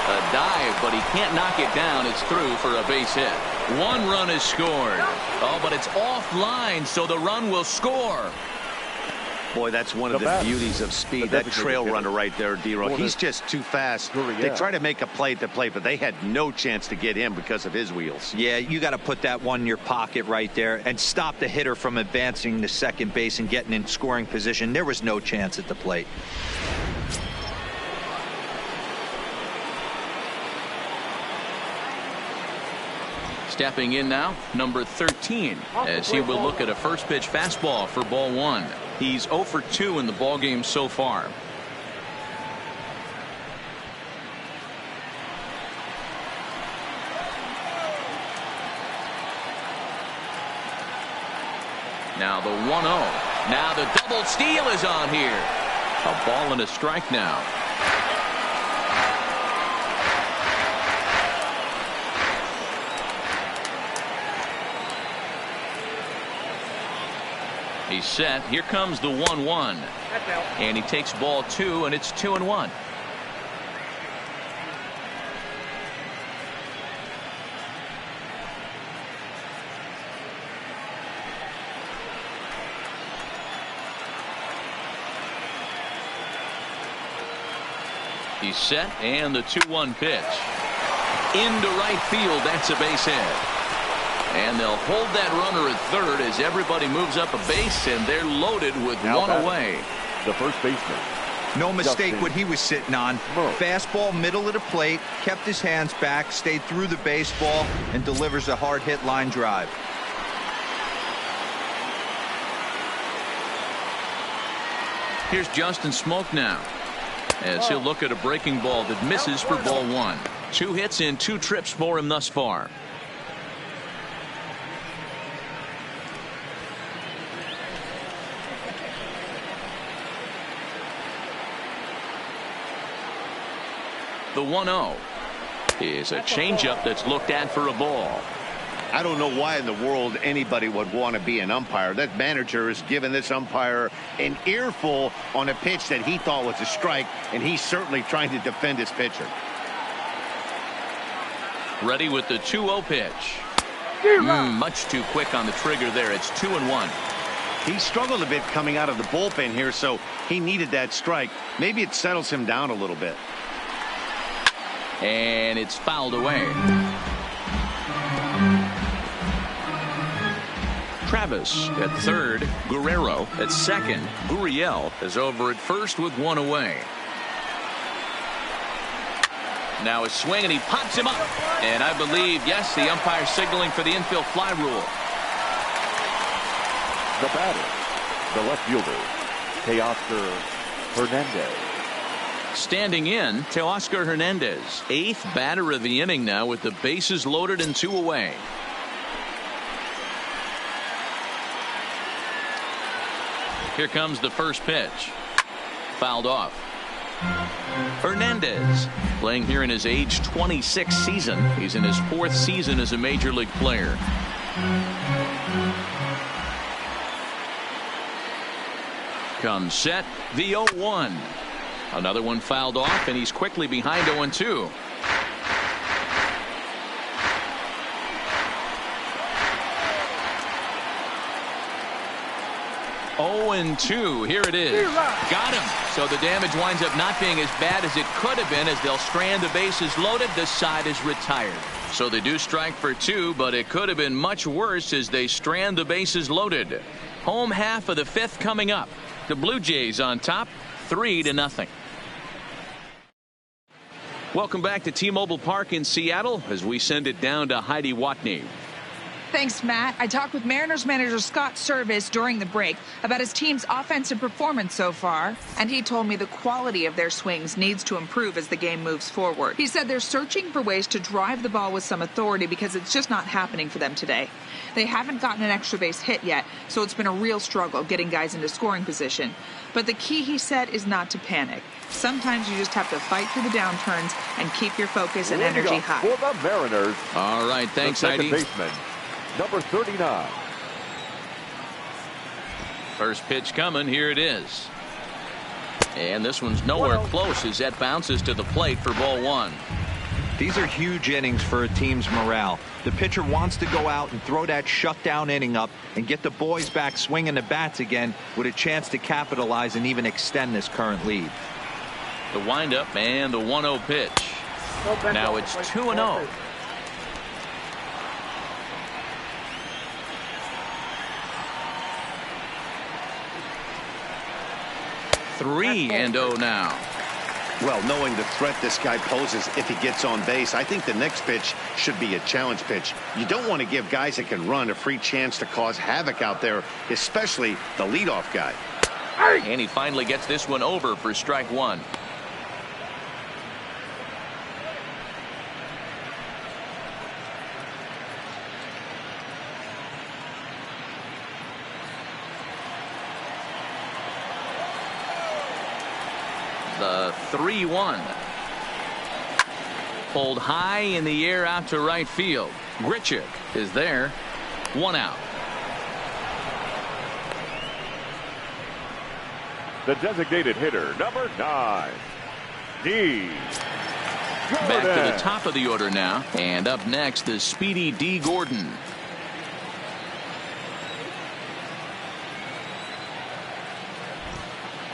A dive, but he can't knock it down. It's through for a base hit. 1 run is scored. Oh, but it's offline, so the run will score. Boy, that's one of the beauties of speed. That trail runner right there, D-Roll. He's just too fast. They try to make a play at the plate, but they had no chance to get him because of his wheels. Yeah, you got to put that one in your pocket right there and stop the hitter from advancing to second base and getting in scoring position. There was no chance at the plate. Stepping in now, number 13, as he will look at a first pitch fastball for ball 1. He's 0 for 2 in the ballgame so far. Now the 1-0. Now the double steal is on here. A ball and a strike now. He's set. Here comes the 1-1. And he takes ball 2, and it's 2-1. He's set, and the 2-1 pitch. Into right field. That's a base hit. And they'll hold that runner at third as everybody moves up a base, and they're loaded with Now one away. The first baseman. No mistake what he was sitting on. Fastball middle of the plate, kept his hands back, stayed through the baseball, and delivers a hard hit line drive. Here's Justin Smoke now, as he'll look at a breaking ball that misses for ball 1. 2 hits in 2 trips for him thus far. The 1-0 is a changeup that's looked at for a ball. I don't know why in the world anybody would want to be an umpire. That manager has given this umpire an earful on a pitch that he thought was a strike, and he's certainly trying to defend his pitcher. Ready with the 2-0 pitch. Much too quick on the trigger there. It's 2-1. He struggled a bit coming out of the bullpen here, so he needed that strike. Maybe it settles him down a little bit. And it's fouled away. Travis at third. Guerrero at second. Gurriel is over at first with 1 away. Now a swing, and he pops him up. And I believe, yes, the umpire signaling for the infield fly rule. The batter, the left fielder, Teoscar Hernandez. Standing in, Teoscar Hernandez, 8th batter of the inning now with the bases loaded and 2 away. Here comes the first pitch. Fouled off. Hernandez playing here in his age 26 season. He's in his 4th season as a major league player. Comes set, the 0-1. Another one fouled off, and he's quickly behind 0-2. Here it is. Got him. So the damage winds up not being as bad as it could have been, as they'll strand the bases loaded. The side is retired. So they do strike for 2, but it could have been much worse as they strand the bases loaded. Home half of the 5th coming up. The Blue Jays on top, 3-0. Welcome back to T-Mobile Park in Seattle as we send it down to Heidi Watney. Thanks, Matt. I talked with Mariners manager Scott Service during the break about his team's offensive performance so far, and he told me the quality of their swings needs to improve as the game moves forward. He said they're searching for ways to drive the ball with some authority because it's just not happening for them today. They haven't gotten an extra base hit yet, so it's been a real struggle getting guys into scoring position. But the key, he said, is not to panic. Sometimes you just have to fight through the downturns and keep your focus and energy high. For the Mariners. All right, thanks, Heidi. Second baseman, number 39. First pitch coming. Here it is. And this one's nowhere close as that bounces to the plate for ball 1. These are huge innings for a team's morale. The pitcher wants to go out and throw that shutdown inning up and get the boys back swinging the bats again with a chance to capitalize and even extend this current lead. The windup and the 1-0 pitch. Now it's 2-0. Three and 0 now. Well, knowing the threat this guy poses if he gets on base, I think the next pitch should be a challenge pitch. You don't want to give guys that can run a free chance to cause havoc out there, especially the leadoff guy. And he finally gets this one over for strike one. The 3-1. Pulled high in the air out to right field. Grichuk is there. One out. The designated hitter, number 9, D. Back to the top of the order now. And up next, the speedy D. Gordon.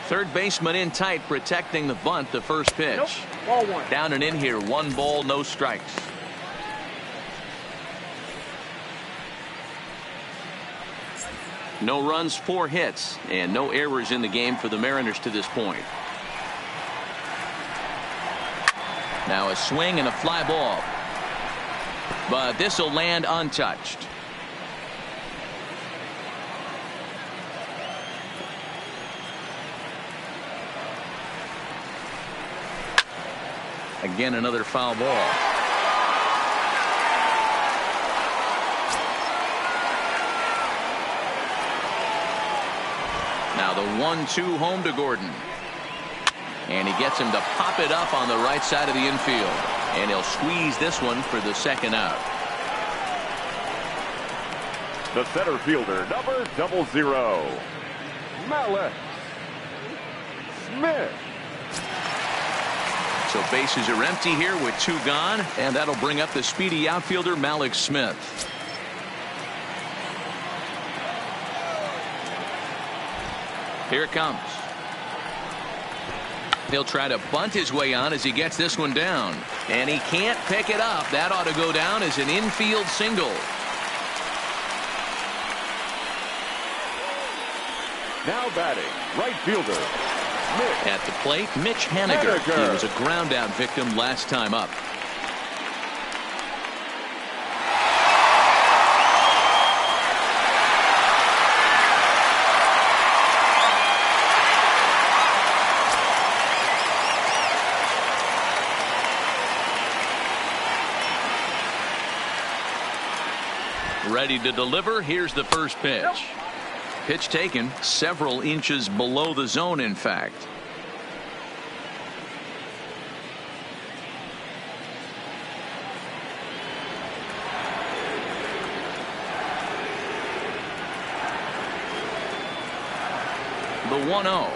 Third baseman in tight, protecting the bunt, the first pitch. Nope. Ball one. Down and in here, 1 ball, no strikes. No runs, 4 hits, and no errors in the game for the Mariners to this point. Now a swing and a fly ball. But this will land untouched. Again, another foul ball. Now the 1-2 home to Gordon. And he gets him to pop it up on the right side of the infield. And he'll squeeze this one for the second out. The center fielder, number 00, Mallex Smith. So bases are empty here with 2 gone, and that'll bring up the speedy outfielder Mallex Smith. Here it comes. He'll try to bunt his way on as he gets this one down, and he can't pick it up. That ought to go down as an infield single. Now batting, right fielder, Mitch. At the plate, Mitch Haniger. He was a ground out victim last time up. Ready to deliver. Here's the first pitch. Pitch taken several inches below the zone, in fact. The 1-0.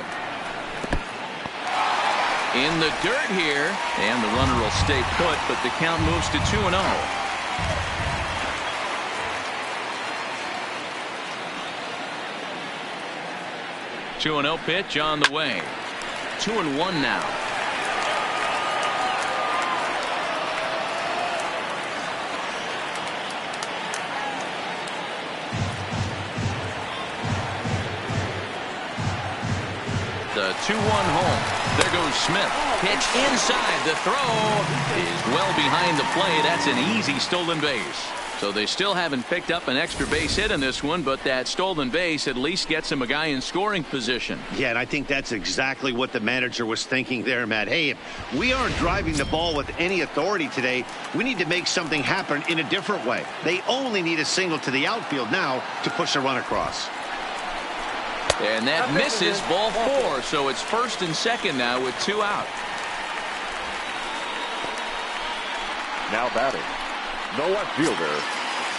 In the dirt here, and the runner will stay put, but the count moves to 2-0. 2-0 pitch on the way. 2-1 now. The 2-1 home. There goes Smith. Pitch inside. The throw is well behind the plate. That's an easy stolen base. So they still haven't picked up an extra base hit in this one, but that stolen base at least gets him a guy in scoring position. Yeah, and I think that's exactly what the manager was thinking there, Matt. Hey, if we aren't driving the ball with any authority today, we need to make something happen in a different way. They only need a single to the outfield now to push a run across. And that misses, ball 4. So it's first and second now with 2 out. Now batting, the left fielder,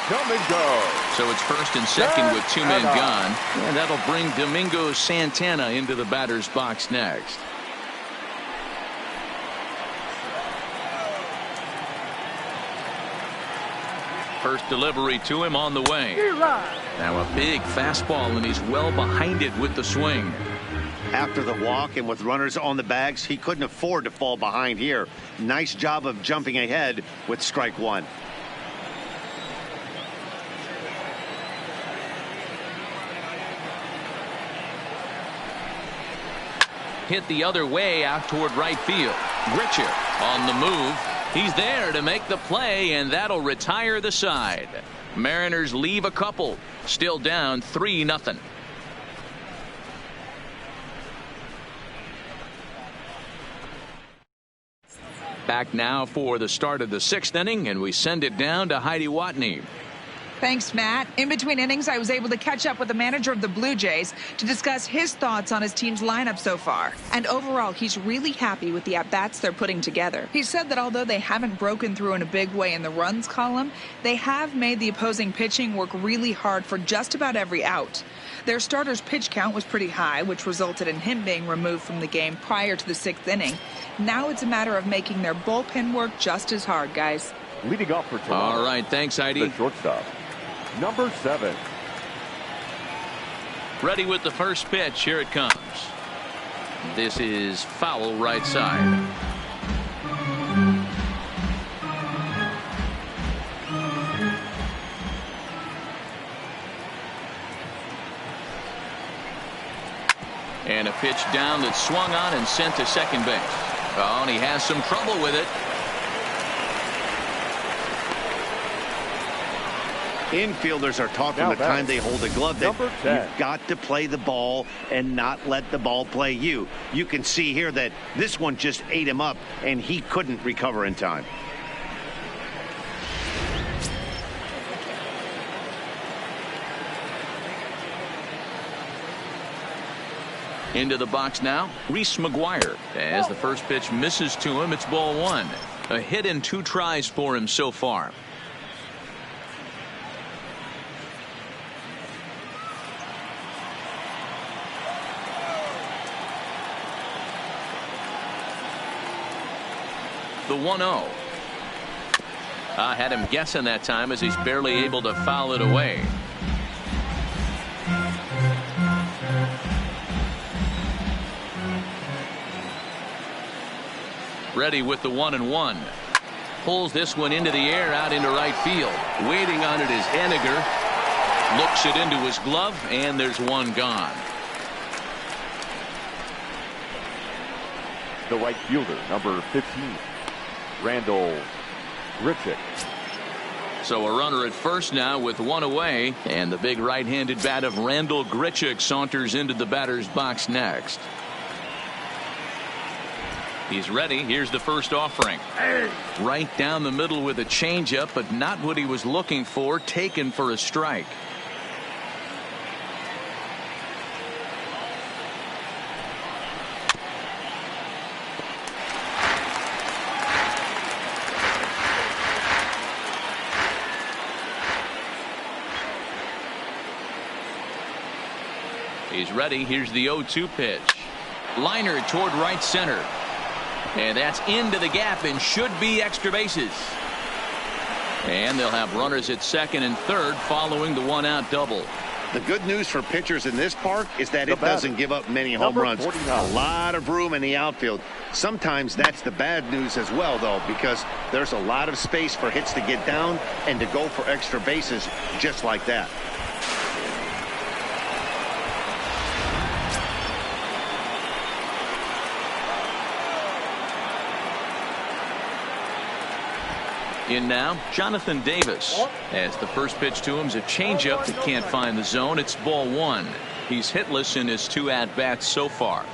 Domingo. So it's first and second with 2 men gone. And that'll bring Domingo Santana into the batter's box next. First delivery to him on the way. Now a big fastball, and he's well behind it with the swing. After the walk and with runners on the bags, he couldn't afford to fall behind here. Nice job of jumping ahead with strike 1. hit the other way out toward right field. Grichuk on the move. He's there to make the play, and that'll retire the side. Mariners leave a couple. Still down 3-0. Back now for the start of the 6th inning, and we send it down to Heidi Watney. Thanks, Matt. In between innings, I was able to catch up with the manager of the Blue Jays to discuss his thoughts on his team's lineup so far. And overall, he's really happy with the at-bats they're putting together. He said that although they haven't broken through in a big way in the runs column, they have made the opposing pitching work really hard for just about every out. Their starter's pitch count was pretty high, which resulted in him being removed from the game prior to the 6th inning. Now it's a matter of making their bullpen work just as hard, guys. Leading off for Toronto. All right, thanks, Heidi. The shortstop, number 7. Ready with the first pitch. Here it comes. This is foul right side. And a pitch down that's swung on and sent to second base. Oh, and he has some trouble with it. Infielders are taught from the time they hold a glove that you've got to play the ball and not let the ball play you. You can see here that this one just ate him up, and he couldn't recover in time. Into the box now, Reese McGuire. As the first pitch misses to him, it's ball 1. A hit in 2 tries for him so far. The 1-0. I had him guessing that time as he's barely able to foul it away. Ready with the 1-1. Pulls this one into the air out into right field. Waiting on it is Henniger. Looks it into his glove, and there's one gone. The right fielder, number 15, Randall Grichuk. So a runner at first now with 1 away, and the big right-handed bat of Randall Grichuk saunters into the batter's box next. He's ready. Here's the first offering. Right down the middle with a changeup, but not what he was looking for. Taken for a strike. He's ready. Here's the 0-2 pitch. Liner toward right center. And that's into the gap and should be extra bases. And they'll have runners at second and third following the 1-out double. The good news for pitchers in this park is that it doesn't give up many home runs. 49. A lot of room in the outfield. Sometimes that's the bad news as well, though, because there's a lot of space for hits to get down and to go for extra bases just like that. In now, Jonathan Davis. As the first pitch to him is a changeup that can't find the zone. It's ball 1. He's hitless in his 2 at-bats so far.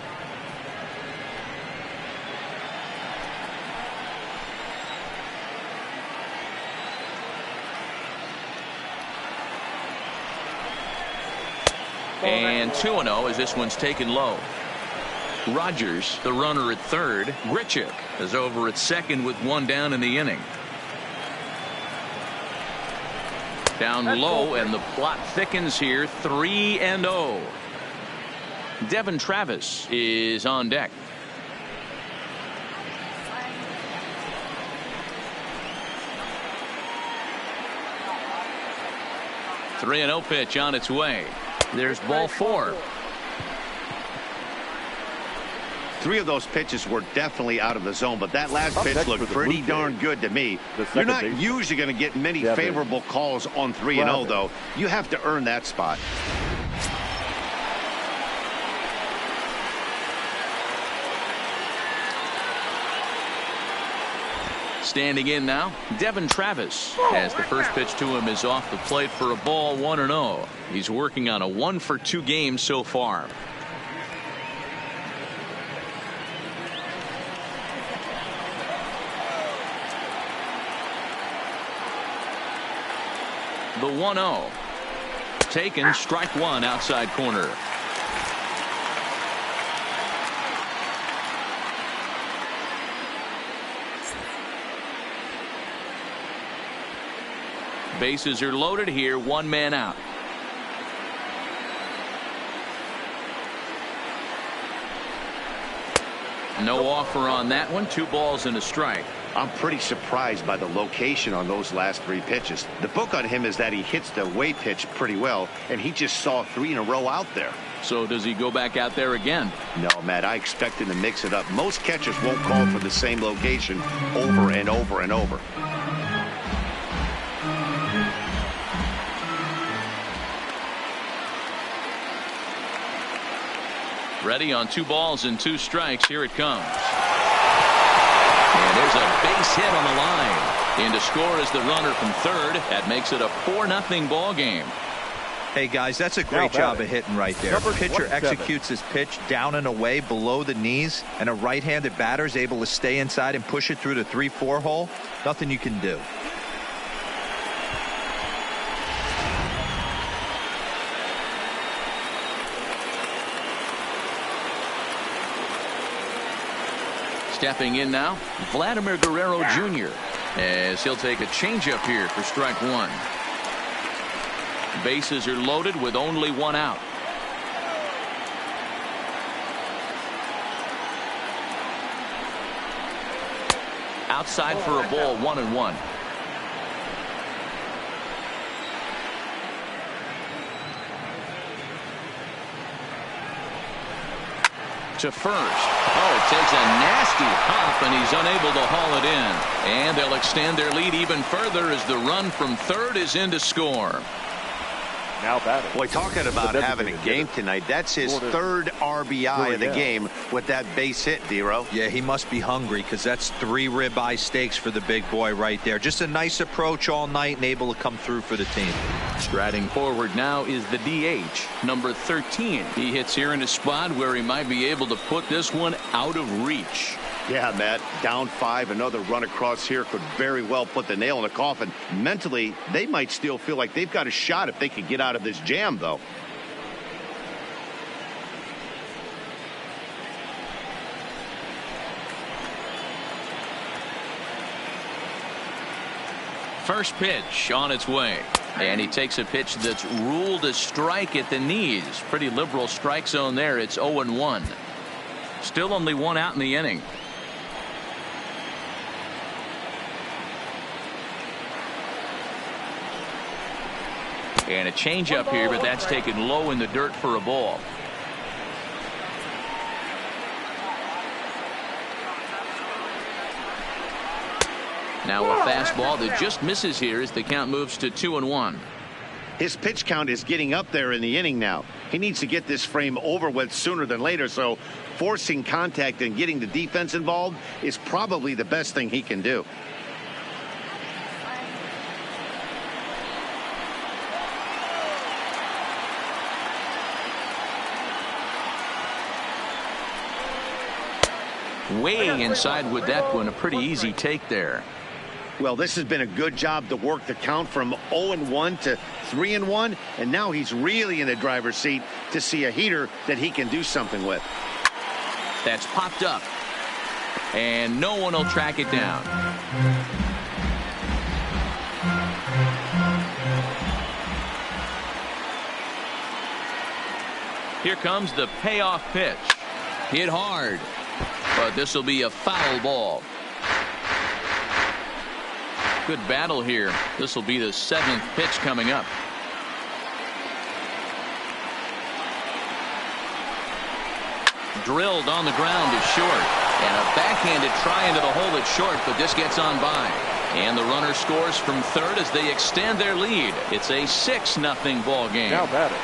And 2-0 as this one's taken low. Rogers, the runner at third. Grichuk is over at second with 1 down in the inning. Down low, and the plot thickens here. 3-0. Devin Travis is on deck. The 3-0 pitch on its way. There's ball 4. 3 of those pitches were definitely out of the zone, but that last pitch looked pretty darn good to me. You're not usually going to get many favorable calls on 3-0, though. You have to earn that spot. Standing in now, Devin Travis, as the first pitch to him is off the plate for a ball, 1-0. He's working on a 1-for-2 game so far. The 1-0. Taken, strike one, outside corner. Bases are loaded here, one man out. No offer on that one, 2 balls and a strike. I'm pretty surprised by the location on those last 3 pitches. The book on him is that he hits the away pitch pretty well, and he just saw 3 in a row out there. So does he go back out there again? No, Matt, I expect him to mix it up. Most catchers won't call for the same location over and over and over. Ready on 2 balls and 2 strikes. Here it comes. And there's a base hit on the line. In to score is the runner from third. That makes it a 4-0 ball game. Hey, guys, that's a great job of hitting right there. The pitcher executes his pitch down and away below the knees, and a right-handed batter is able to stay inside and push it through the 3-4 hole. Nothing you can do. Stepping in now, Vladimir Guerrero Jr. as he'll take a changeup here for strike one. Bases are loaded with only 1 out. Outside for a ball, 1-1. To first. Oh, it takes a nasty hop, and he's unable to haul it in. And they'll extend their lead even further as the run from third is in to score. Now batting. Boy, talking about having a game tonight, that's his 3rd RBI of the game with that base hit, Dero. Yeah, he must be hungry because that's 3 ribeye steaks for the big boy right there. Just a nice approach all night and able to come through for the team. Striding forward now is the DH, number 13. He hits here in a spot where he might be able to put this one out of reach. Yeah, Matt, down 5, another run across here could very well put the nail in the coffin. Mentally, they might still feel like they've got a shot if they could get out of this jam, though. First pitch on its way. And he takes a pitch that's ruled a strike at the knees. Pretty liberal strike zone there. It's 0-1. Still only 1 out in the inning. And a changeup here, but that's taken low in the dirt for a ball. Now a fastball that just misses here as the count moves to 2-1. His pitch count is getting up there in the inning now. He needs to get this frame over with sooner than later, so forcing contact and getting the defense involved is probably the best thing he can do. Way inside with that one. A pretty easy take there. Well, this has been a good job to work the count from 0-1 to 3-1, and now he's really in the driver's seat to see a heater that he can do something with. That's popped up, and no one will track it down. Here comes the payoff pitch. Hit hard, but this will be a foul ball. Good battle here. This will be the 7th pitch coming up. Drilled on the ground is short, and a backhanded try into the hole that's short, but this gets on by. And the runner scores from third as they extend their lead. It's a 6-0 ball game. Now batting.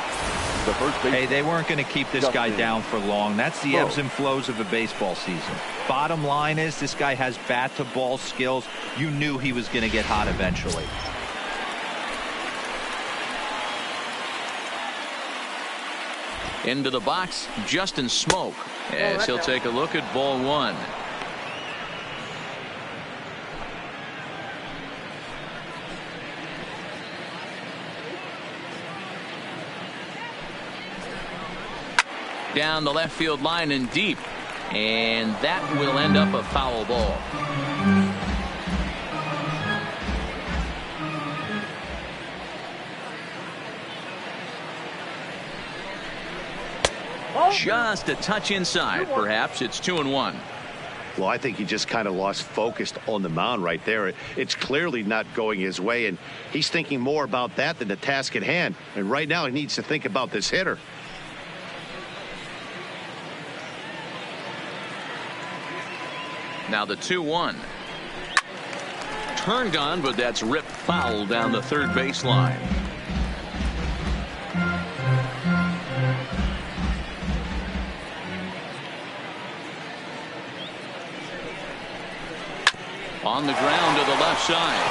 The first base. Hey, they weren't going to keep this guy down for long. That's the ebbs and flows of a baseball season. Bottom line is this guy has bat-to-ball skills. You knew he was going to get hot eventually. Into the box, Justin Smoke, as he'll take a look at ball one. Down the left field line and deep, and that will end up a foul ball. Just a touch inside. Perhaps it's 2-1. Well, I think he just kind of lost focus on the mound right there. It's clearly not going his way, and he's thinking more about that than the task at hand. And right now he needs to think about this hitter. Now the 2-1. Turned on, but that's ripped foul down the third baseline. On the ground to the left side.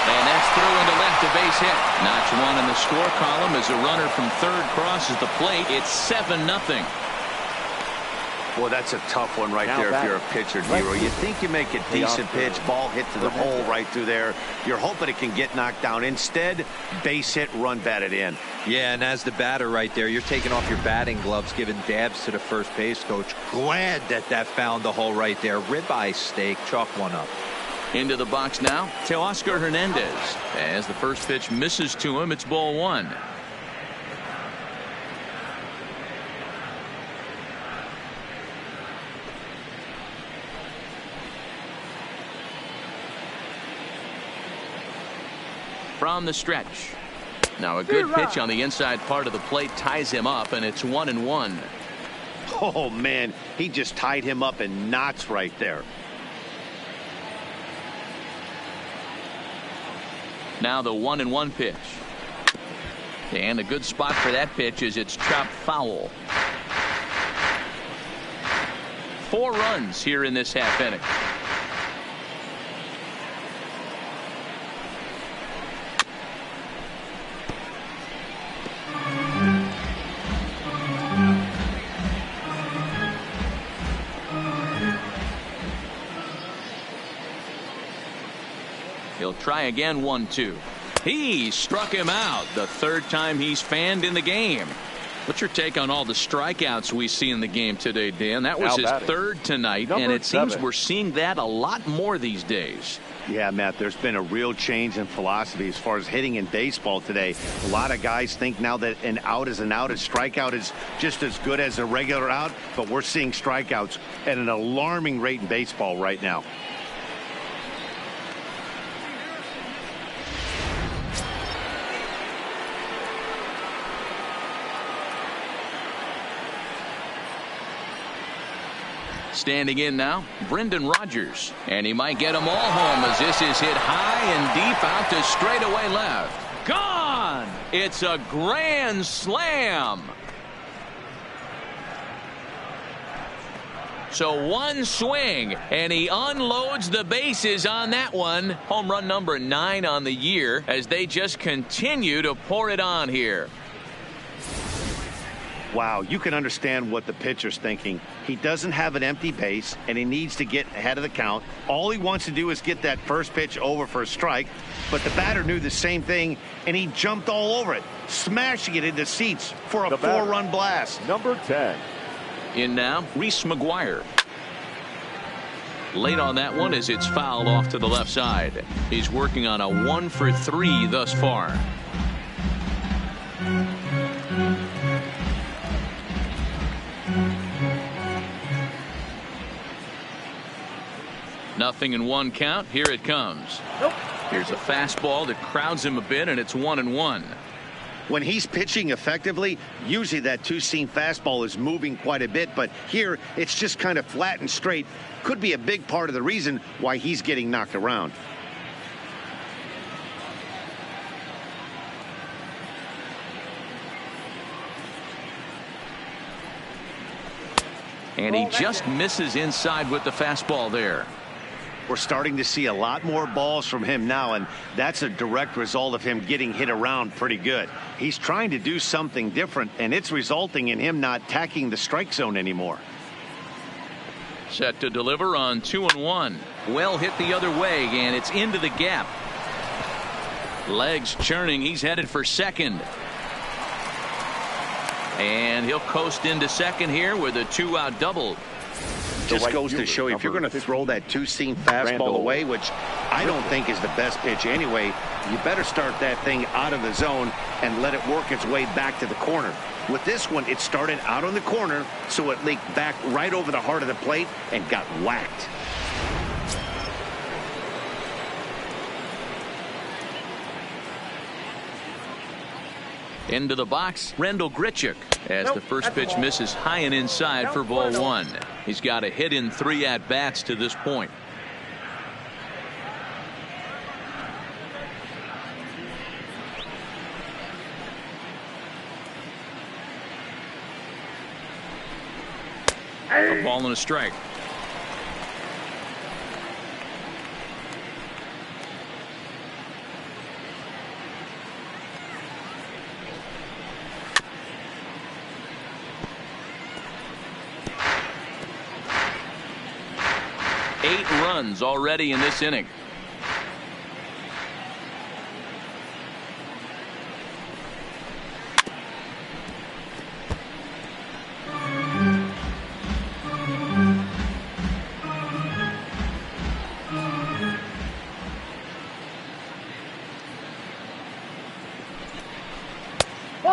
And that's through into left, a base hit. Notch one in the score column as a runner from third crosses the plate. It's 7-0. Well, that's a tough one right there if you're a pitcher, Hero. You think you make a decent pitch, ball hit to the hole right through there. You're hoping it can get knocked down. Instead, base hit, run batted in. Yeah, and as the batter right there, you're taking off your batting gloves, giving dabs to the first base coach. Glad that found the hole right there. Ribeye steak, chalk one up. Into the box now, Teoscar Hernandez. As the first pitch misses to him, it's ball one. From the stretch. Now a good pitch on the inside part of the plate ties him up, and it's 1-1. Oh, man, he just tied him up in knots right there. Now the 1-1 pitch. And a good spot for that pitch is it's chopped foul. 4 runs here in this half inning. He'll try again, 1-2. He struck him out the third time he's fanned in the game. What's your take on all the strikeouts we see in the game today, Dan? That was his third tonight, and it seems we're seeing that a lot more these days. Yeah, Matt, there's been a real change in philosophy as far as hitting in baseball today. A lot of guys think now that an out is an out, a strikeout is just as good as a regular out, but we're seeing strikeouts at an alarming rate in baseball right now. Standing in now, Brendan Rodgers. And he might get them all home as this is hit high and deep out to straightaway left. Gone! It's a grand slam. So one swing, and he unloads the bases on that one. Home run number 9 on the year as they just continue to pour it on here. Wow, you can understand what the pitcher's thinking. He doesn't have an empty base, and he needs to get ahead of the count. All he wants to do is get that first pitch over for a strike, but the batter knew the same thing, and he jumped all over it, smashing it into seats for a 4-run blast. Number 10. In now, Reese McGuire. Late on that one as it's fouled off to the left side. He's working on a 1 for 3 thus far. Nothing in 1 count. Here it comes. Here's a fastball that crowds him a bit, and it's 1-1. When he's pitching effectively, usually that two-seam fastball is moving quite a bit, but here it's just kind of flat and straight. Could be a big part of the reason why he's getting knocked around. And he just misses inside with the fastball there. We're starting to see a lot more balls from him now, and that's a direct result of him getting hit around pretty good. He's trying to do something different, and it's resulting in him not tacking the strike zone anymore. Set to deliver on 2-1. Well hit the other way, and it's into the gap. Legs churning. He's headed for second. And he'll coast into second here with a 2-out double. Just goes to show you, if you're going to throw that two-seam fastball away, which I don't think is the best pitch anyway, you better start that thing out of the zone and let it work its way back to the corner. With this one, it started out on the corner, so it leaked back right over the heart of the plate and got whacked. Into the box, Rendell Grichuk, as the first pitch misses high and inside for ball one. He's got a hit in 3 at-bats to this point. A ball and a strike. Runs already in this inning.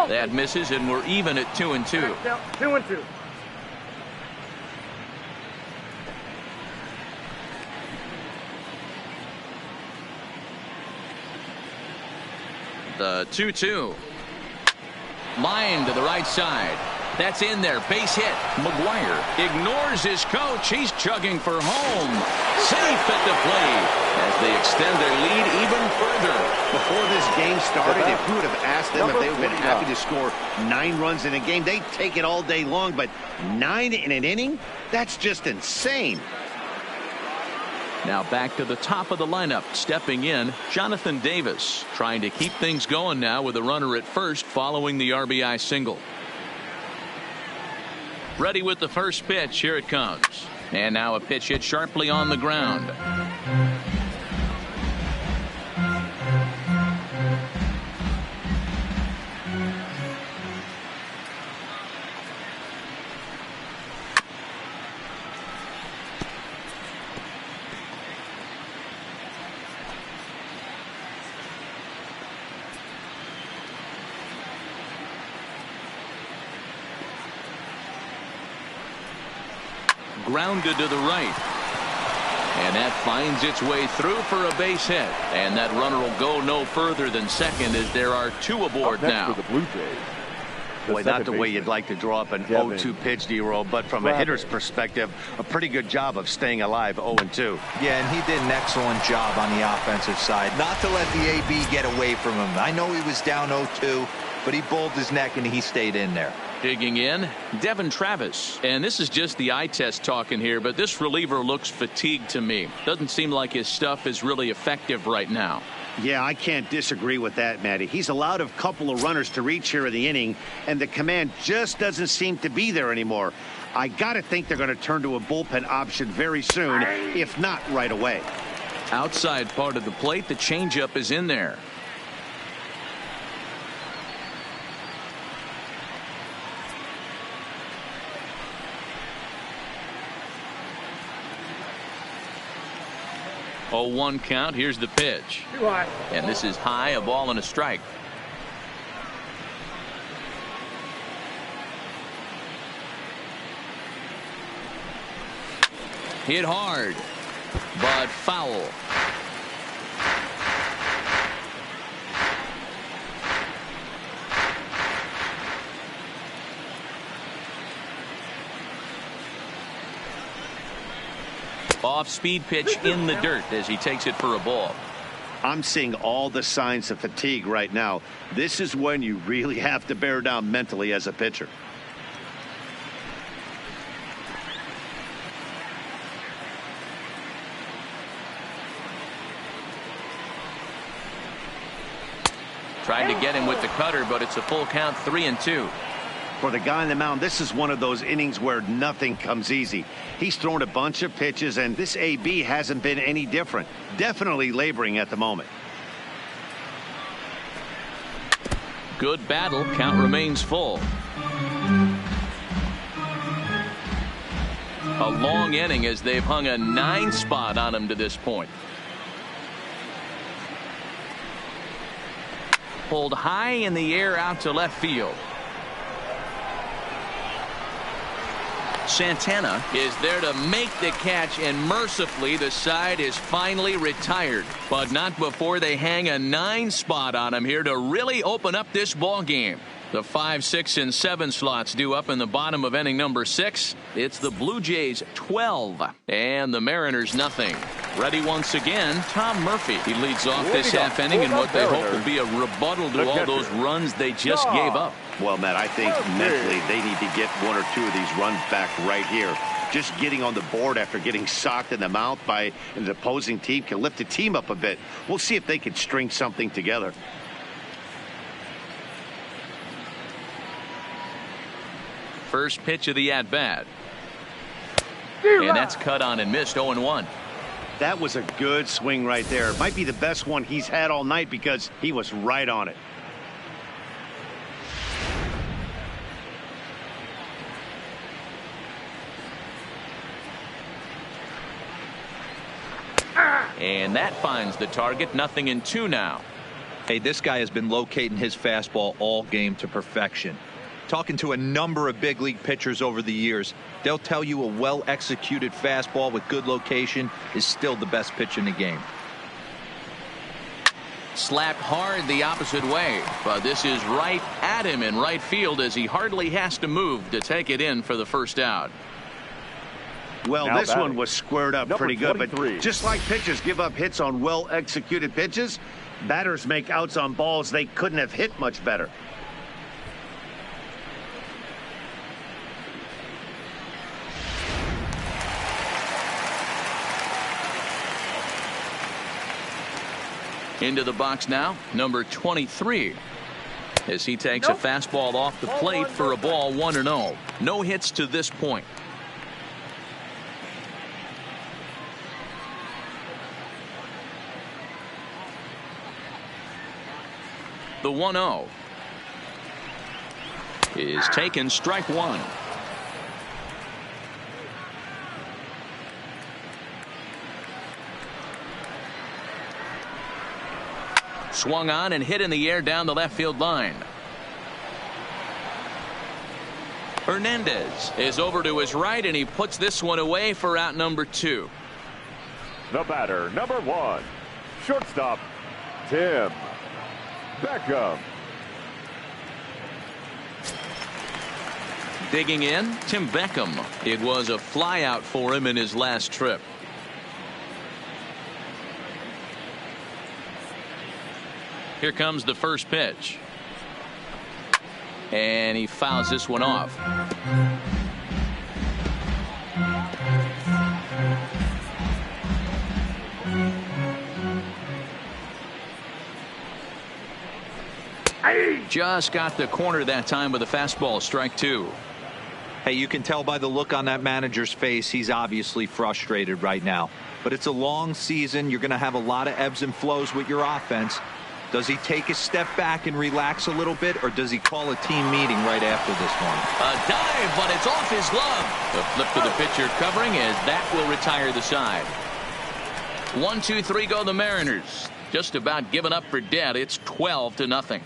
That misses, and we're even at 2-2. 2-2. The 2-2. Line to the right side. That's in there. Base hit. McGuire ignores his coach. He's chugging for home. Safe at the plate as they extend their lead even further. Before this game started, if you would have asked them if they would have been happy to score 9 runs in a game, they'd take it all day long. But 9 in an inning? That's just insane. Now back to the top of the lineup. Stepping in, Jonathan Davis, trying to keep things going now with a runner at first following the RBI single. Ready with the first pitch. Here it comes. And now a pitch hit sharply on the ground. Grounded to the right. And that finds its way through for a base hit. And that runner will go no further than second as there are 2 aboard now. For the Blue Jays. Boy, not the way you'd like to draw up an 0-2 pitch, D-Roll, but from a hitter's perspective, a pretty good job of staying alive 0-2. Yeah, and he did an excellent job on the offensive side. Not to let the AB get away from him. I know he was down 0-2, but he bowled his neck and he stayed in there. Digging in, Devin Travis. And this is just the eye test talking here, but this reliever looks fatigued to me. Doesn't seem like his stuff is really effective right now. Yeah, I can't disagree with that, Matty. He's allowed a couple of runners to reach here in the inning, and the command just doesn't seem to be there anymore. I got to think they're going to turn to a bullpen option very soon, if not right away. Outside part of the plate, the changeup is in there. Oh, 1 count. Here's the pitch. And this is high, a ball and a strike. Hit hard, but foul. Off-speed pitch in the dirt as he takes it for a ball. I'm seeing all the signs of fatigue right now. This is when you really have to bear down mentally as a pitcher. Tried to get him with the cutter, but it's a full count, 3-2. For the guy on the mound, this is one of those innings where nothing comes easy. He's thrown a bunch of pitches, and this AB hasn't been any different. Definitely laboring at the moment. Good battle. Count remains full. A long inning as they've hung a 9 spot on him to this point. Pulled high in the air out to left field. Santana is there to make the catch, and mercifully the side is finally retired, but not before they hang a 9 spot on him here to really open up this ball game. The 5, 6, and 7 slots due up in the bottom of inning number 6. It's the Blue Jays 12 and the Mariners nothing. Ready once again, Tom Murphy. He leads off this half inning in what they hope will be a rebuttal to all those runs they just gave up. Well, Matt, I think mentally they need to get 1 or 2 of these runs back right here. Just getting on the board after getting socked in the mouth by an opposing team can lift the team up a bit. We'll see if they can string something together. First pitch of the at-bat. And that's cut on and missed, 0-1. That was a good swing right there. It might be the best one he's had all night because he was right on it. And that finds the target. 0-2 now. Hey, this guy has been locating his fastball all game to perfection. Talking to a number of big league pitchers over the years, they'll tell you a well-executed fastball with good location is still the best pitch in the game. Slapped hard the opposite way, but this is right at him in right field as he hardly has to move to take it in for the first out. Well, Now this batting. one was squared up pretty good, 23. but just like pitchers give up hits on well-executed pitches, batters make outs on balls they couldn't have hit much better. Into the box now, number 23. As he takes a fastball off the plate for a ball, 1-0. No hits to this point. The 1-0 is taken, strike 1. Swung on and hit in the air down the left field line. Hernandez is over to his right, and he puts this one away for out number 2. The batter, number 1, shortstop, Tim Beckham. Digging in, Tim Beckham. It was a flyout for him in his last trip. Here comes the first pitch. And he fouls this one off. Just got the corner that time with a fastball, strike 2. Hey, you can tell by the look on that manager's face he's obviously frustrated right now. But it's a long season. You're going to have a lot of ebbs and flows with your offense. Does he take a step back and relax a little bit, or does he call a team meeting right after this one? A dive, but it's off his glove. The flip to the pitcher covering as that will retire the side. 1, 2, 3 go the Mariners. Just about given up for dead. It's 12-0.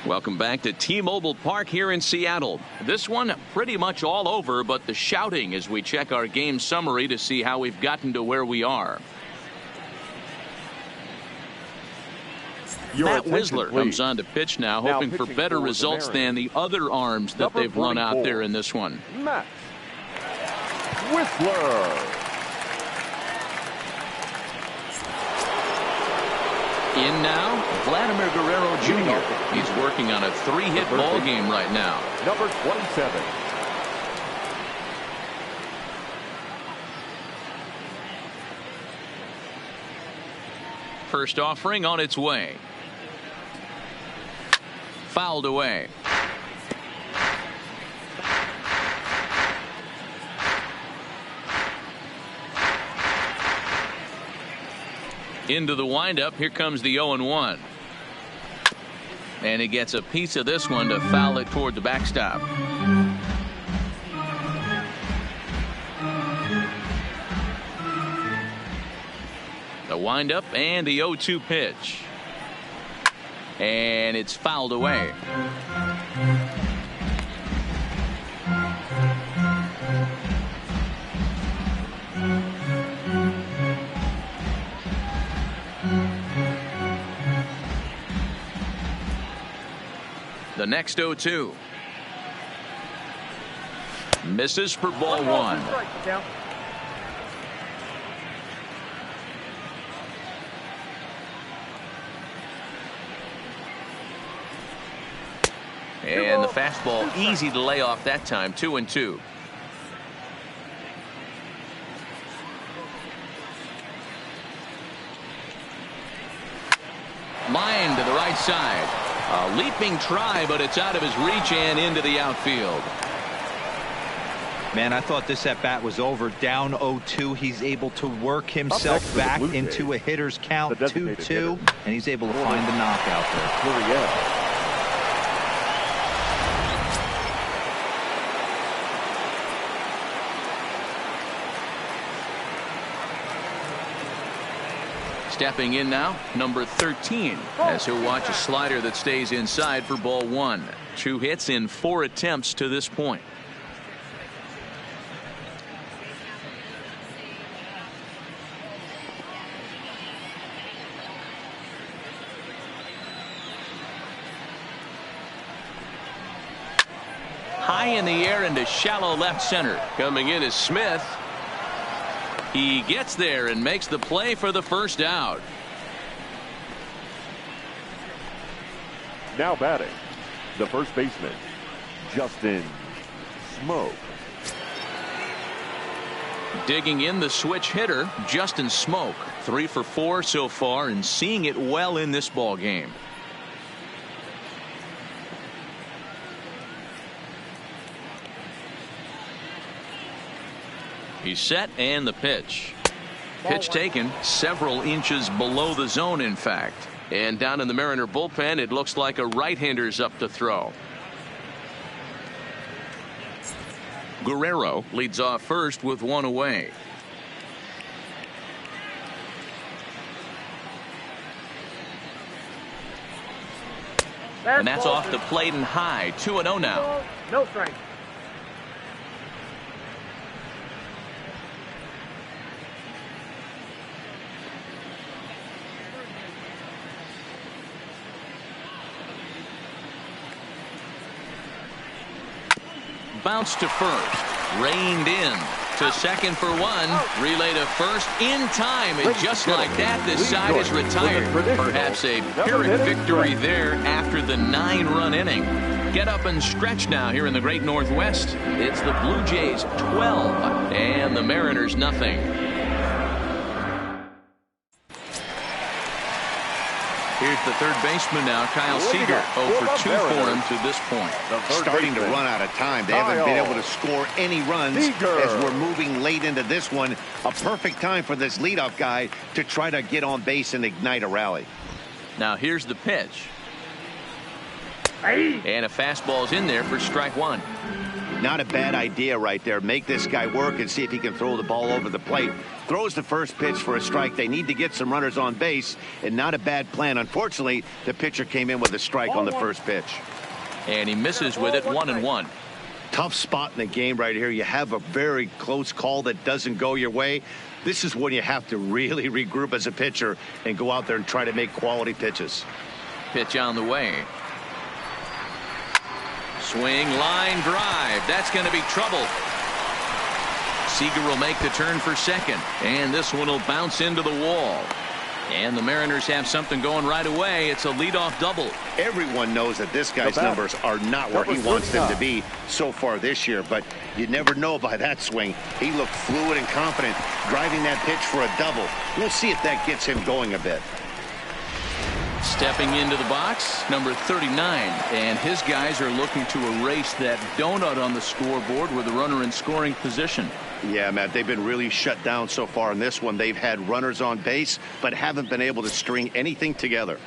Welcome back to T-Mobile Park here in Seattle. This one pretty much all over, but the shouting as we check our game summary to see how we've gotten to where we are. Matt Whistler comes on to pitch now, hoping for better results than the other arms that they've run out there in this one. Matt Whistler. In now, Vladimir Guerrero Jr. He's working on a 3-hit ball game right now. Number 27. First offering on its way. Fouled away. Into the windup. Here comes the 0-1. And he gets a piece of this one to foul it toward the backstop. The windup and the 0-2 pitch. And it's fouled away. The next 0-2. Misses for ball one. And the fastball easy to lay off that time. 2-2. Line to the right side. A leaping try, but it's out of his reach and into the outfield. Man, I thought this at bat was over. Down 0-2. He's able to work himself back into a hitter's count. 2-2, and he's able to find the knockout there. Stepping in now, number 13, as he'll watch a slider that stays inside for ball one. 2 hits in 4 attempts to this point. High in the air into shallow left center. Coming in is Smith. He gets there and makes the play for the first out. Now batting, the first baseman, Justin Smoke. Digging in the switch hitter, Justin Smoke. 3 for 4 so far and seeing it well in this ball game. He's set and the pitch. Pitch taken several inches below the zone, in fact. And down in the Mariner bullpen, it looks like a right-hander's up to throw. Guerrero leads off first with 1 away. And that's off the plate and high. 2-0 now. No strike. Bounce to first. Reined in to second for 1. Relay to first in time. And just like that, this side is retired. Perhaps a Pyrrhic victory there after the 9-run inning. Get up and stretch now here in the Great Northwest. It's the Blue Jays 12 and the Mariners nothing. Here's the third baseman now, Kyle Seager. 0 for 2 for him to this point. Starting to run out of time. They haven't been able to score any runs as we're moving late into this one. A perfect time for this leadoff guy to try to get on base and ignite a rally. Now here's the pitch. And a fastball's in there for strike 1. Not a bad idea right there. Make this guy work and see if he can throw the ball over the plate. Throws the first pitch for a strike. They need to get some runners on base, and not a bad plan. Unfortunately, the pitcher came in with a strike on the first pitch. And he misses with it. 1-1. Tough spot in the game right here. You have a very close call that doesn't go your way. This is when you have to really regroup as a pitcher and go out there and try to make quality pitches. Pitch on the way. Swing, line drive. That's going to be trouble. Seager will make the turn for second, and this one will bounce into the wall. And the Mariners have something going right away. It's a leadoff double. Everyone knows that this guy's numbers are not where he wants them to be so far this year, but you never know by that swing. He looked fluid and confident, driving that pitch for a double. We'll see if that gets him going a bit. Stepping into the box, number 39, and his guys are looking to erase that donut on the scoreboard with a runner in scoring position. Yeah, Matt, they've been really shut down so far in this one. They've had runners on base, but haven't been able to string anything together.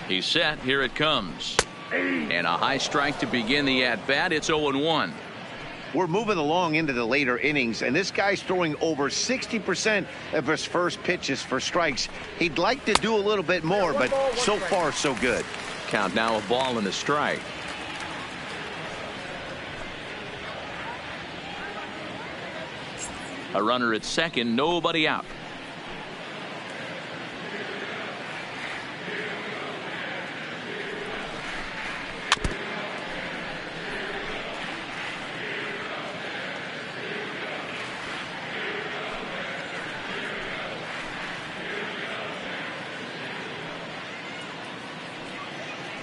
He's set. Here it comes. And a high strike to begin the at-bat. It's 0-1. We're moving along into the later innings, and this guy's throwing over 60% of his first pitches for strikes. He'd like to do a little bit more, but so far, so good. Count now, a ball and a strike. A runner at second, nobody out.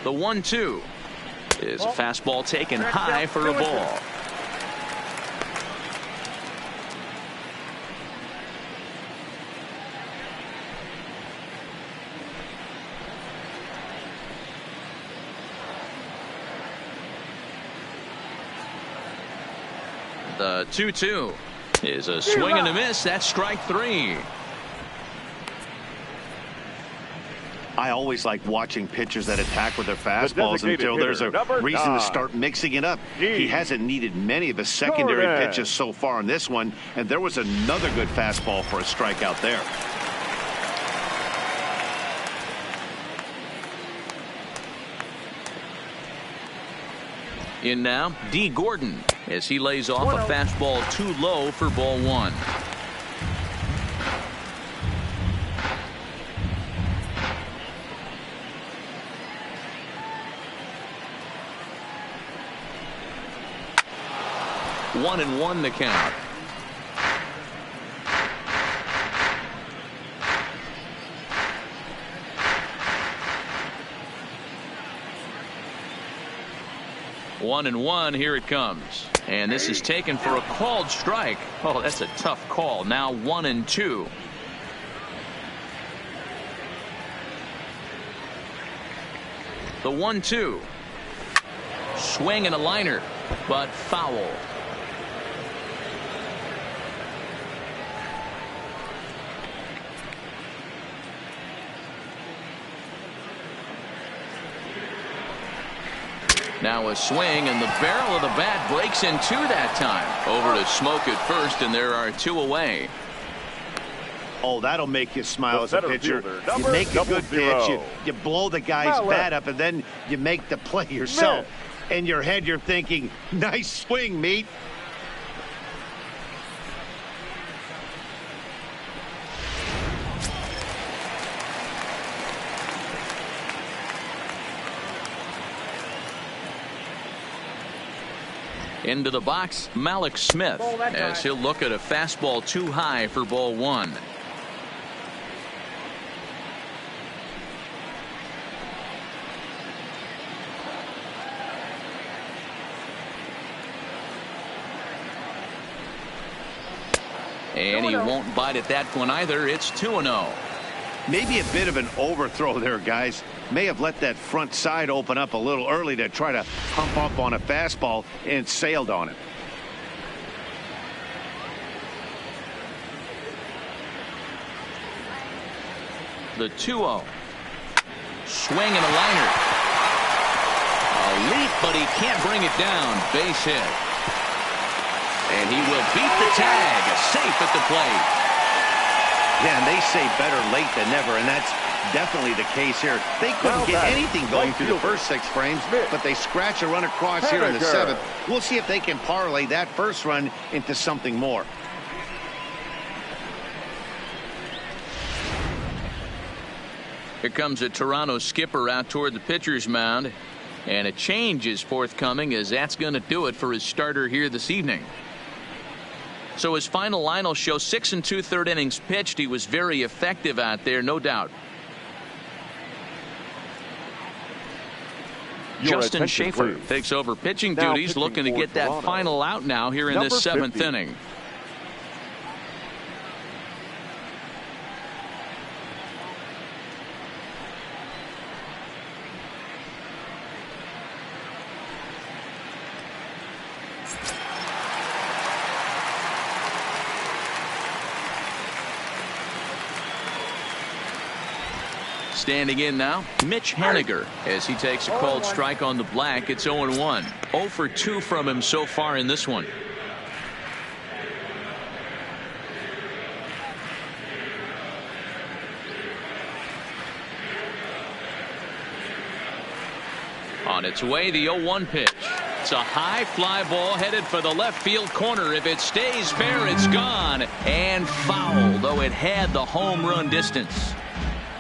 The 1-2 is a fastball taken high for a ball. The 2-2 is a swing and a miss. That's strike three. I always like watching pitchers that attack with their fastballs until there's a reason to start mixing it up. He hasn't needed many of his secondary pitches so far in this one, and there was another good fastball for a strikeout there. In now, D. Gordon, as he lays off a fastball too low for ball one. One and one the count. One and one, here it comes. And this is taken for a called strike. Oh, that's a tough call. Now 1-2. The 1-2. Swing and a liner, but foul. Now a swing, and the barrel of the bat breaks in two that time. Over to Smoke at first, and there are two away. Oh, that'll make you smile as a pitcher. You make a good pitch, you blow the guy's bat up, and then you make the play yourself. In your head, you're thinking, nice swing, meat. Into the box, Malik Smith, as he'll look at a fastball too high for ball one. And he won't bite at that one either. It's 2-0. Maybe a bit of an overthrow there, guys. May have let that front side open up a little early to try to hump up on a fastball and sailed on it. The 2-0. Swing and a liner. A leap, but he can't bring it down. Base hit. And he will beat the tag. Safe at the plate. Yeah, and they say better late than never, and that's definitely the case here. They couldn't get anything going through the first 6 frames, but they scratch a run across here in the 7th. We'll see if they can parlay that first run into something more. Here comes a Toronto skipper out toward the pitcher's mound, and a change is forthcoming, as that's going to do it for his starter here this evening. So his final line will show 6 2/3 innings pitched. He was very effective out there, no doubt. Justin Schaefer takes over pitching duties, looking to get that final out now here in this 7th inning. Standing in now, Mitch Haniger, as he takes a called strike on the black. It's 0-1. 0 for 2 from him so far in this one. On its way, the 0-1 pitch. It's a high fly ball headed for the left field corner. If it stays fair, it's gone and foul, though it had the home run distance.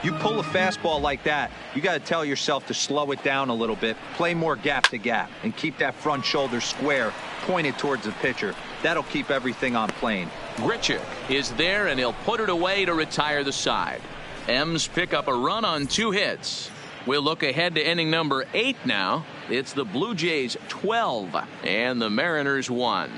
You pull a fastball like that, you got to tell yourself to slow it down a little bit, play more gap to gap, and keep that front shoulder square, pointed towards the pitcher. That'll keep everything on plane. Grichuk is there, and he'll put it away to retire the side. M's pick up a run on 2 hits. We'll look ahead to inning number 8 now. It's the Blue Jays 12 and the Mariners 1.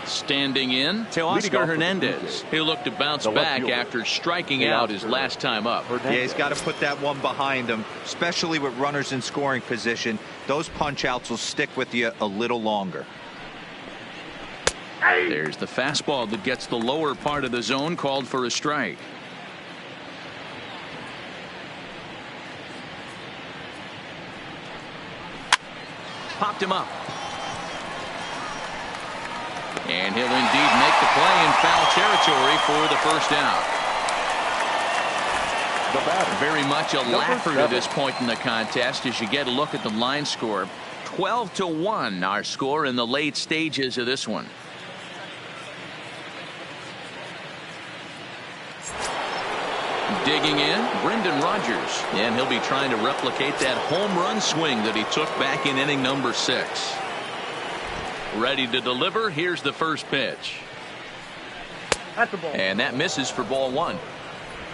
Standing in, Teoscar Hernandez. He'll look to bounce back after striking out his last time up. Yeah, he's got to put that one behind him, especially with runners in scoring position. Those punch outs will stick with you a little longer. There's the fastball that gets the lower part of the zone, called for a strike. Popped him up. And he'll indeed make the play in foul territory for the first out. Very much a laugher to this point in the contest as you get a look at the line score. 12-1 our score in the late stages of this one. Digging in, Brendan Rodgers, and he'll be trying to replicate that home run swing that he took back in inning number 6. Ready to deliver. Here's the first pitch. And that misses for ball 1.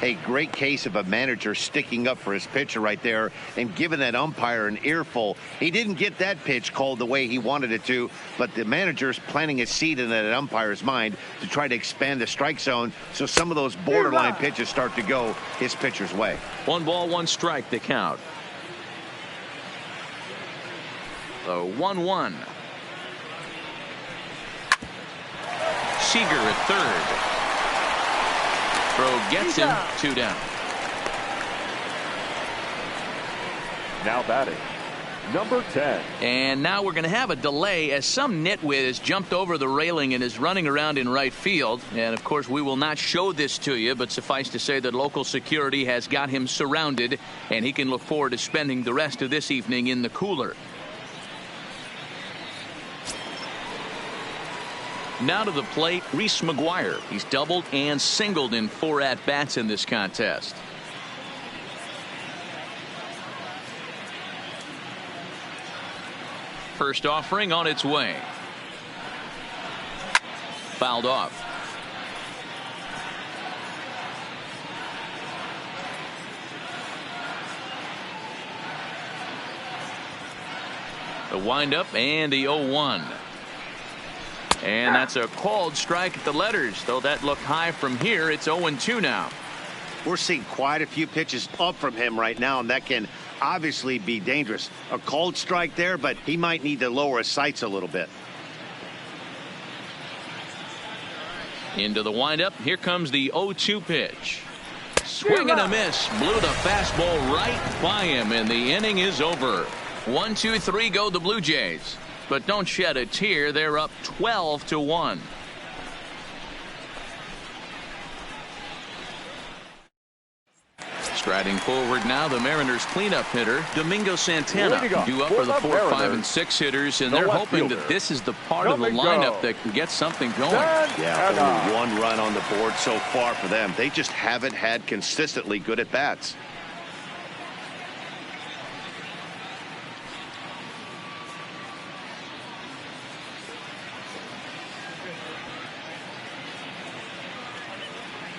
A great case of a manager sticking up for his pitcher right there and giving that umpire an earful. He didn't get that pitch called the way he wanted it to, but the manager's planting a seed in that umpire's mind to try to expand the strike zone so some of those borderline pitches start to go his pitcher's way. 1 ball, 1 strike, the count. So 1-1. Seager at third. Throw gets him, 2 down. Now batting, number 10. And now we're going to have a delay as some nitwit has jumped over the railing and is running around in right field. And of course we will not show this to you, but suffice to say that local security has got him surrounded and he can look forward to spending the rest of this evening in the cooler. Now to the plate, Reese McGuire. He's doubled and singled in 4 at-bats in this contest. First offering on its way. Fouled off. The windup and the 0-1. And that's a called strike at the letters, though that looked high from here. It's 0-2 now. We're seeing quite a few pitches up from him right now, and that can obviously be dangerous. A called strike there, but he might need to lower his sights a little bit. Into the windup. Here comes the 0-2 pitch. Swing and a miss. Blew the fastball right by him, and the inning is over. 1-2-3 go the Blue Jays. But don't shed a tear. They're up 12-1. Striding forward now, the Mariners cleanup hitter, Domingo Santana, due up for the 4, 5, and 6 hitters, and they're hoping that this is the part of the lineup that can get something going. Yeah, only 1 run on the board so far for them. They just haven't had consistently good at-bats.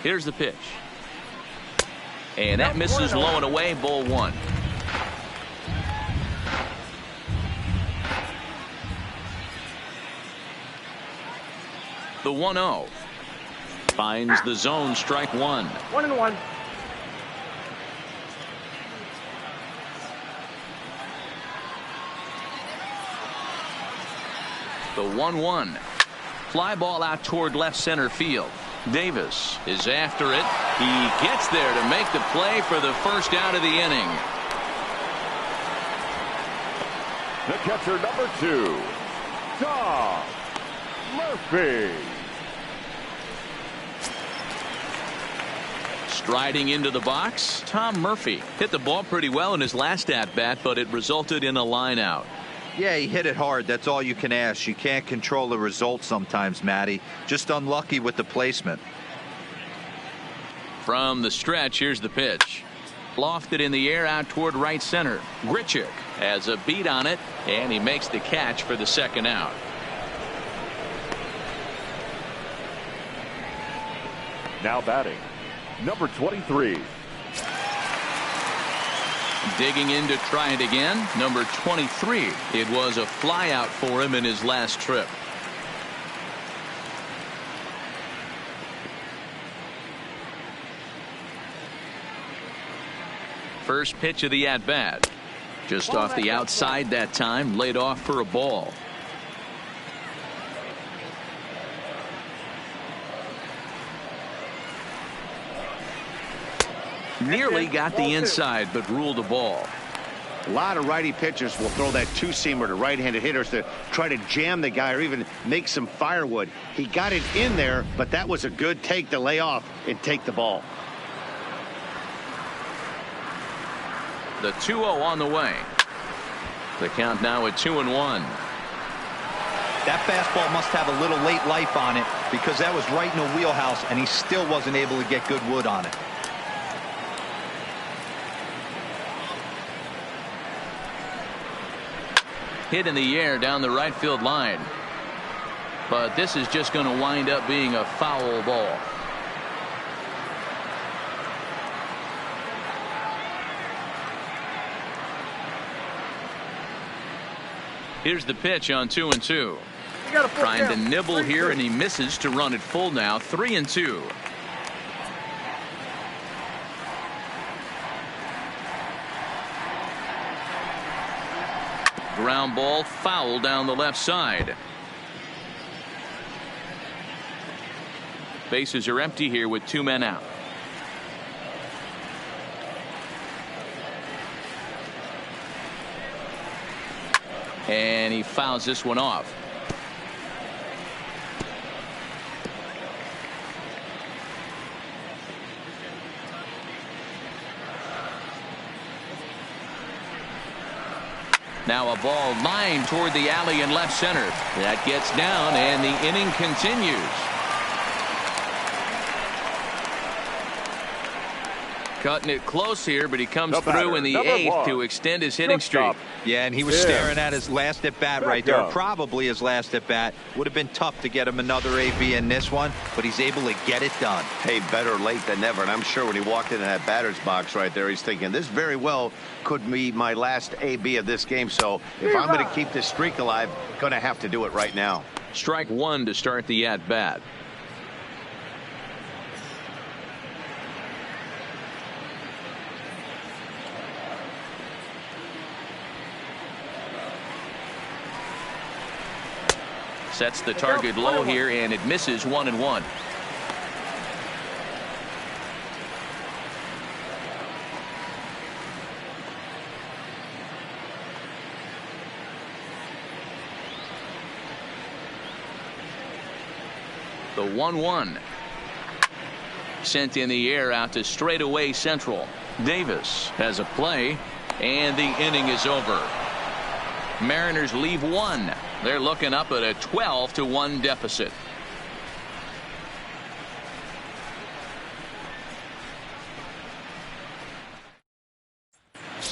Here's the pitch. And that misses low and away, ball one. The 1-0. Finds the zone, strike one. 1-1. The 1-1. Fly ball out toward left center field. Davis is after it. He gets there to make the play for the first out of the inning. The catcher, number 2, Tom Murphy. Striding into the box, Tom Murphy hit the ball pretty well in his last at-bat, but it resulted in a line out. Yeah, he hit it hard. That's all you can ask. You can't control the result sometimes, Matty. Just unlucky with the placement. From the stretch, here's the pitch. Lofted in the air out toward right center. Grichuk has a beat on it, and he makes the catch for the second out. Now batting, number 23. Digging in to try it again, number 23. It was a fly out for him in his last trip. First pitch of the at-bat. Just off the outside that time, laid off for a ball. Nearly got the inside, but ruled a ball. A lot of righty pitchers will throw that two-seamer to right-handed hitters to try to jam the guy or even make some firewood. He got it in there, but that was a good take to lay off and take the ball. The 2-0 on the way. The count now at 2-1. That fastball must have a little late life on it because that was right in the wheelhouse, and he still wasn't able to get good wood on it. Hit in the air down the right field line. But this is just going to wind up being a foul ball. Here's the pitch on 2-2. Trying to nibble here, and he misses to run it full now. 3-2. Ground ball foul down the left side. Bases are empty here with 2 men out. And he fouls this one off. Now a ball lined toward the alley in left center. That gets down, and the inning continues. Cutting it close here, but he comes through in the 8th to extend his hitting streak. Yeah, and he was staring at his last at-bat right there. Probably his last at-bat. Would have been tough to get him another AB in this one, but he's able to get it done. Hey, better late than never. And I'm sure when he walked into that batter's box right there, he's thinking, this very well could be my last AB of this game. So if I'm going to keep this streak alive, going to have to do it right now. Strike one to start the at-bat. Sets the target low here, and it misses 1-1. The 1-1. Sent in the air out to straightaway central. Davis has a play, and the inning is over. Mariners leave one. They're looking up at a 12-1 deficit.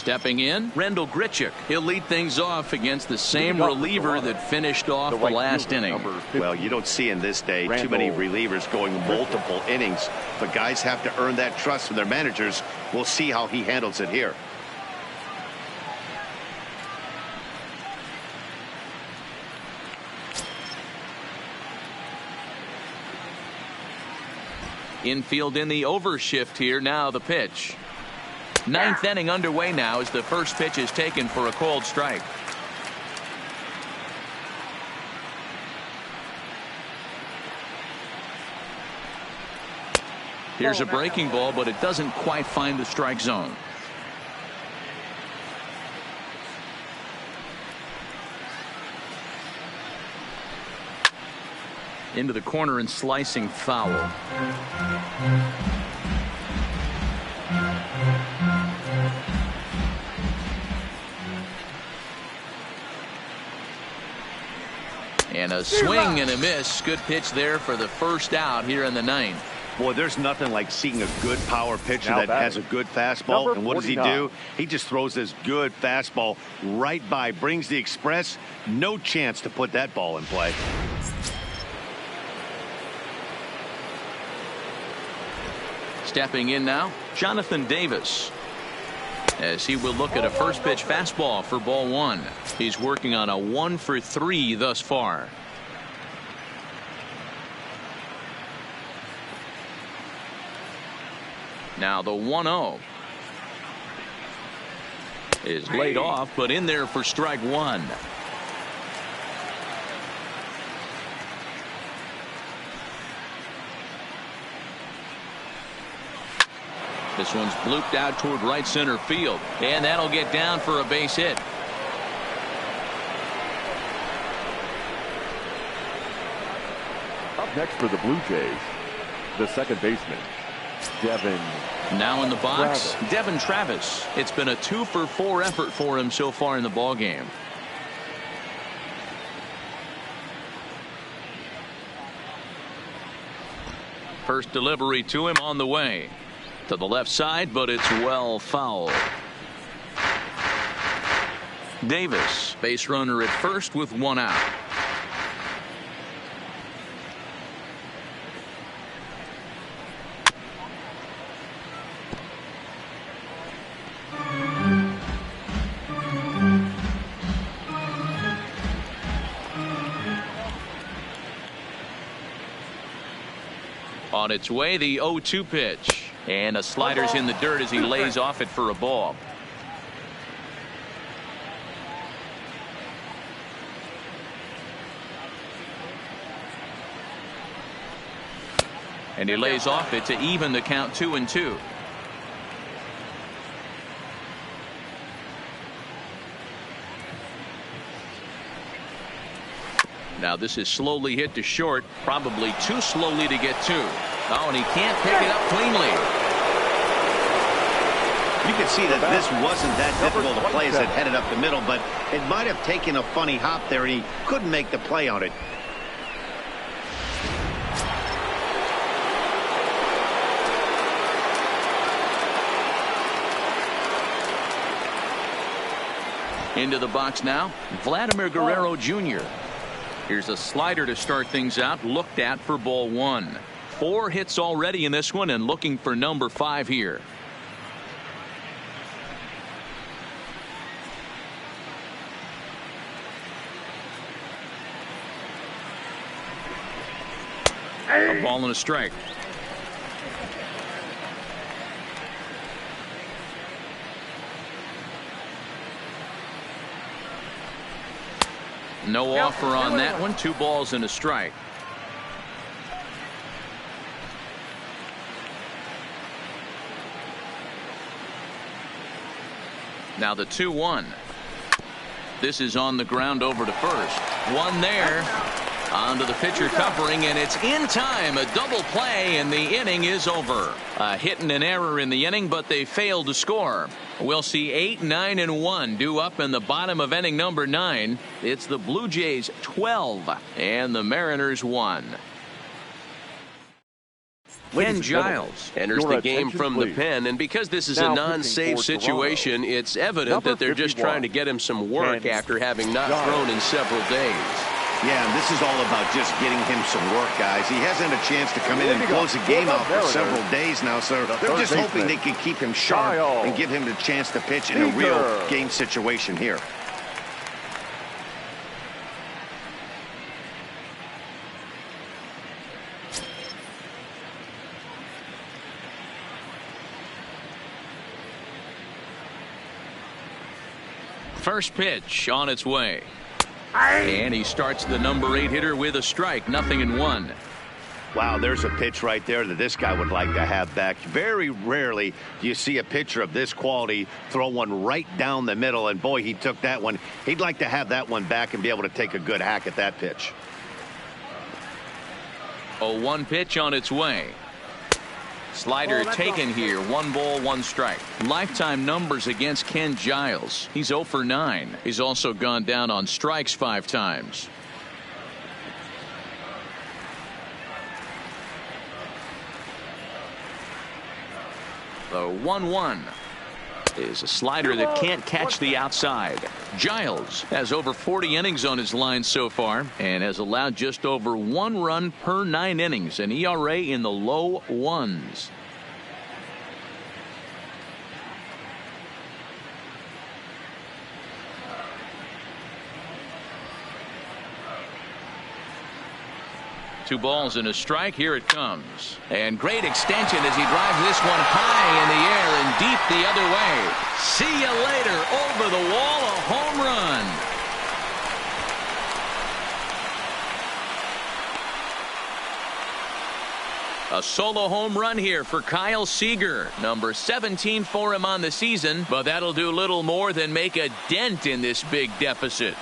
Stepping in, Rendell Grichuk. He'll lead things off against the same reliever that finished off the last inning. Well, you don't see in this day too many relievers going multiple innings, but guys have to earn that trust from their managers. We'll see how he handles it here. Infield in the overshift here. Now the pitch. Ninth inning underway now as the first pitch is taken for a called strike. Here's a breaking ball, but it doesn't quite find the strike zone. Into the corner and slicing foul. And a swing and a miss. Good pitch there for the first out here in the ninth. Boy, there's nothing like seeing a good power pitcher that has a good fastball. And what does he do? He just throws this good fastball right by, brings the express. No chance to put that ball in play. Stepping in now, Jonathan Davis, as he will look at a first pitch fastball for ball one. He's working on a 1 for 3 thus far. Now the 1-0 is laid off, but in there for strike one. This one's blooped out toward right center field, and that'll get down for a base hit. Up next for the Blue Jays, the second baseman, Devin. Now in the box, Devin Travis. It's been a 2 for 4 effort for him so far in the ballgame. First delivery to him on the way. To the left side, but it's well foul. Davis, base runner at first with 1 out. On its way, the 0-2 pitch. And a slider's in the dirt as he lays off it for a ball. And he lays off it to even the count 2-2. Now this is slowly hit to short, probably too slowly to get to. Oh, and he can't pick it up cleanly. You can see that this wasn't that difficult to play as it headed up the middle, but it might have taken a funny hop there, and he couldn't make the play on it. Into the box now, Vladimir Guerrero Jr. Here's a slider to start things out, looked at for ball one. 4 hits already in this one and looking for number 5 here. A ball and a strike. No offer on that one. 2 balls and a strike. Now the 2-1. This is on the ground over to first. One there. Onto the pitcher covering, and it's in time. A double play, and the inning is over. A hit and an error in the inning, but they failed to score. We'll see 8, 9, and 1 due up in the bottom of inning number 9. It's the Blue Jays 12 and the Mariners 1. Ken Giles enters the game from the pen, and because this is a non-save situation, it's evident that they're just trying to get him some work after having not thrown in several days. Yeah, and this is all about just getting him some work, guys. He hasn't had a chance to come in and close the game out for several days now, so they're just hoping they can keep him sharp and give him the chance to pitch in a real game situation here. First pitch on its way. And he starts the number 8 hitter with a strike, 0-1. Wow, there's a pitch right there that this guy would like to have back. Very rarely do you see a pitcher of this quality throw one right down the middle, and boy, he took that one. He'd like to have that one back and be able to take a good hack at that pitch. 0-1 pitch on its way. Slider taken here. 1 ball, 1 strike. Lifetime numbers against Ken Giles. He's 0 for 9. He's also gone down on strikes 5 times. The 1-1 is a slider that can't catch the outside. Giles has over 40 innings on his line so far and has allowed just over 1 run per 9 innings, an ERA in the low 1s. Two balls and a strike. Here it comes. And great extension as he drives this one high in the air and deep the other way. See you later. Over the wall, a home run. A solo home run here for Kyle Seager. Number 17 for him on the season, but that'll do little more than make a dent in this big deficit.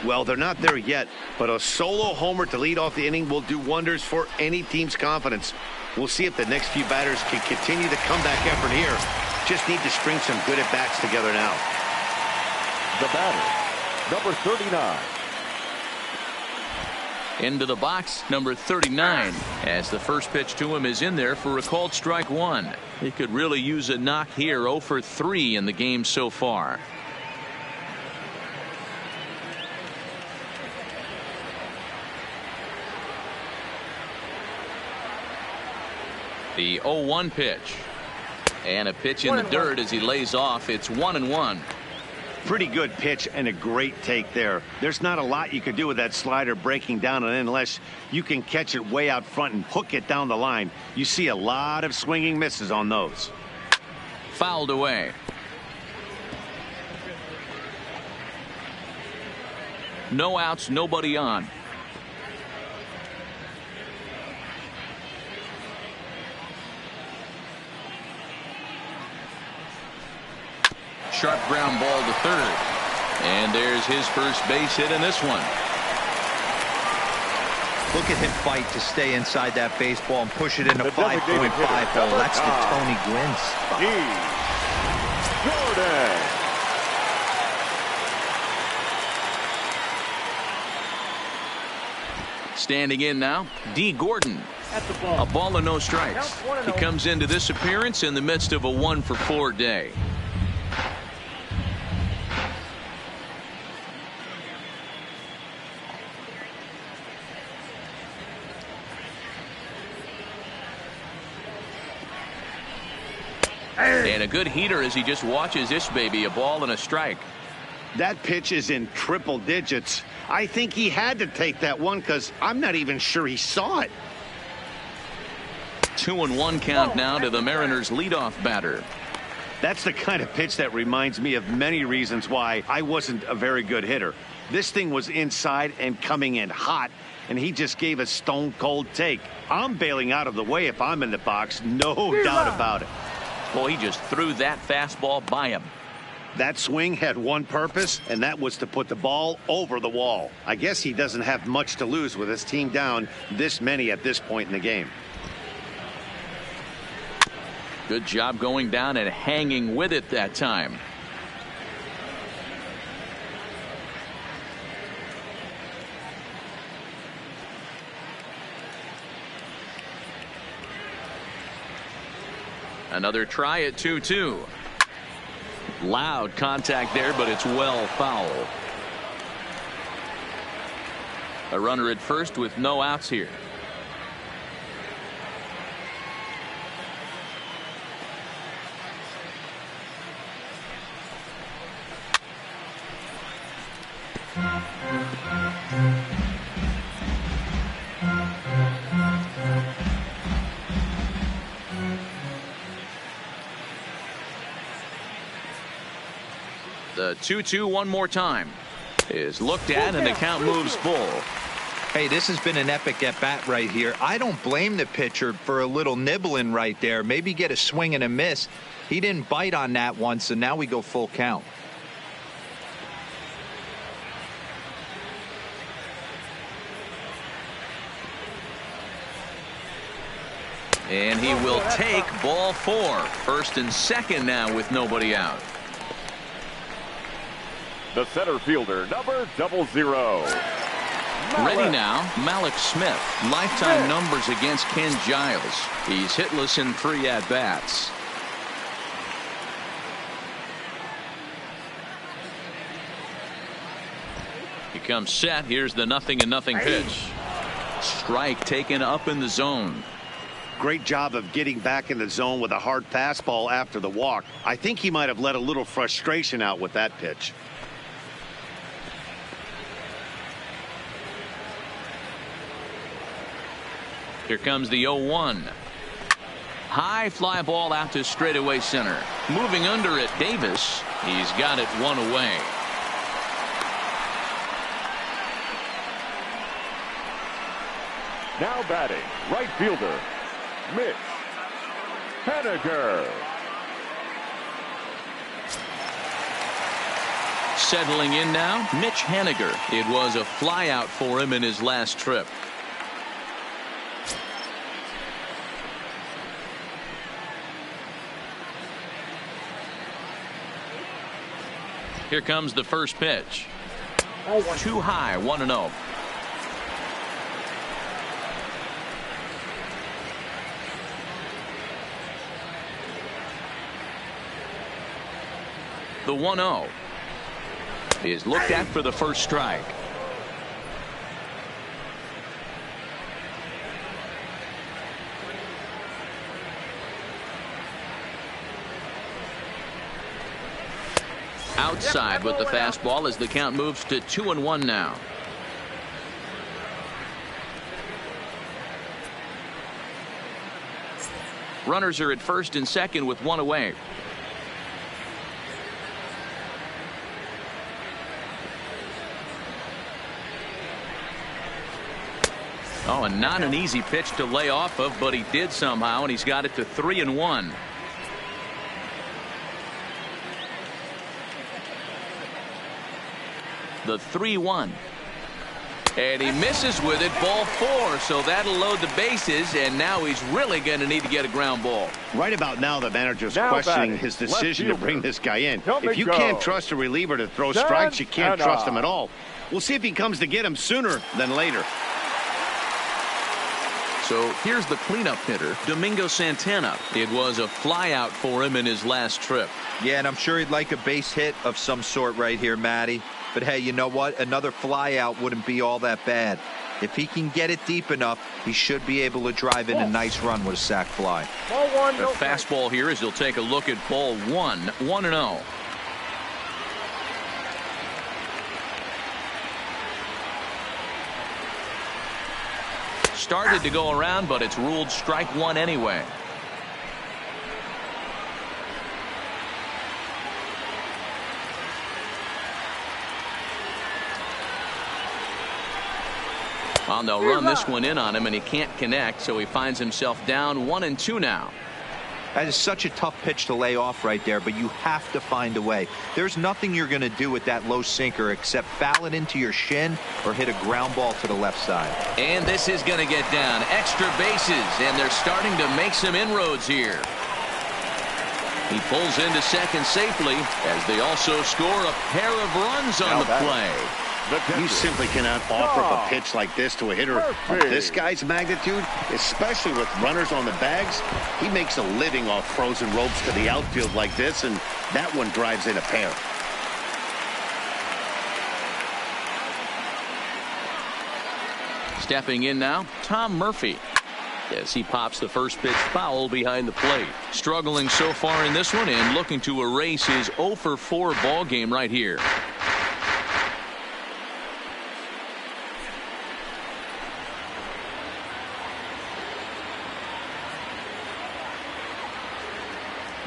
Well, they're not there yet, but a solo homer to lead off the inning will do wonders for any team's confidence. We'll see if the next few batters can continue the comeback effort here. Just need to string some good at-bats together now. The batter, number 39. Into the box, number 39, as the first pitch to him is in there for a called strike 1. He could really use a knock here. 0 for 3 in the game so far. The 0-1 pitch. And a pitch in the dirt as he lays off. It's 1-1. Pretty good pitch and a great take there. There's not a lot you could do with that slider breaking down and in unless you can catch it way out front and hook it down the line. You see a lot of swinging misses on those. Fouled away. No outs, nobody on. Sharp ground ball to third. And there's his first base hit in this one. Look at him fight to stay inside that baseball and push it into 5.5 ball. That's the Tony Gwynn spot. Jordan. Standing in now, D. Gordon. A ball and no strikes. He comes into this appearance in the midst of a 1 for 4 day. And a good heater as he just watches this baby. A ball and a strike. That pitch is in triple digits. I think he had to take that one because I'm not even sure he saw it. 2-1 count now to the Mariners leadoff batter. That's the kind of pitch that reminds me of many reasons why I wasn't a very good hitter. This thing was inside and coming in hot, and he just gave a stone cold take. I'm bailing out of the way if I'm in the box, no doubt about it. Boy, he just threw that fastball by him. That swing had one purpose, and that was to put the ball over the wall. I guess he doesn't have much to lose with his team down this many at this point in the game. Good job going down and hanging with it that time. Another try at 2-2. Loud contact there, but it's well foul. A runner at first with no outs here. The 2-2 one more time is looked at, and the count moves full. Hey, this has been an epic at-bat right here. I don't blame the pitcher for a little nibbling right there. Maybe get a swing and a miss. He didn't bite on that one, so now we go full count. And he will take ball 4. First and second now with nobody out. The center fielder, number 00. Ready now, Malik Smith. Lifetime numbers against Ken Giles. He's hitless in 3 at-bats. He comes set. Here's the 0-0 pitch. Strike taken up in the zone. Great job of getting back in the zone with a hard fastball after the walk. I think he might have let a little frustration out with that pitch. Here comes the 0-1. High fly ball out to straightaway center. Moving under it, Davis. He's got it 1 away. Now batting, right fielder, Mitch Haniger. Settling in now, Mitch Haniger. It was a flyout for him in his last trip. Here comes the first pitch. Too high, 1-0. The 1-0 is looked at for the first strike. Outside with the fastball as the count moves to 2-1 now. Runners are at first and second with 1 away. Oh, and not an easy pitch to lay off of, but he did somehow, and he's got it to 3-1. The 3-1. And he misses with it, ball 4, so that'll load the bases, and now he's really going to need to get a ground ball. Right about now, the manager's questioning his decision to bring this guy in. If you can't trust a reliever to throw strikes, you can't trust him at all. We'll see if he comes to get him sooner than later. So here's the cleanup hitter, Domingo Santana. It was a flyout for him in his last trip. Yeah, and I'm sure he'd like a base hit of some sort right here, Matty. But hey, you know what? Another flyout wouldn't be all that bad. If he can get it deep enough, he should be able to drive in a nice run with a sac fly. The fastball here as he'll take a look at ball 1, 1-0. Started to go around, but it's ruled strike 1 anyway. Well, they'll run this one in on him, and he can't connect, so he finds himself down 1-2 now. That is such a tough pitch to lay off right there, but you have to find a way. There's nothing you're going to do with that low sinker except foul it into your shin or hit a ground ball to the left side. And this is going to get down. Extra bases, and they're starting to make some inroads here. He pulls into second safely as they also score a pair of runs on the play. You simply cannot offer up a pitch like this to a hitter of this guy's magnitude, especially with runners on the bags. He makes a living off frozen ropes to the outfield like this, and that one drives in a pair. Stepping in now, Tom Murphy. As he pops the first pitch foul behind the plate. Struggling so far in this one and looking to erase his 0 for 4 ball game right here.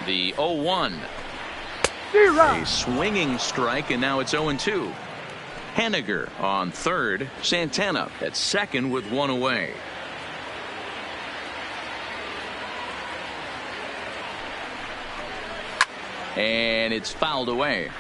The 0-1. A swinging strike, and now it's 0-2. Henniger on third. Santana at second with one away. And it's fouled away.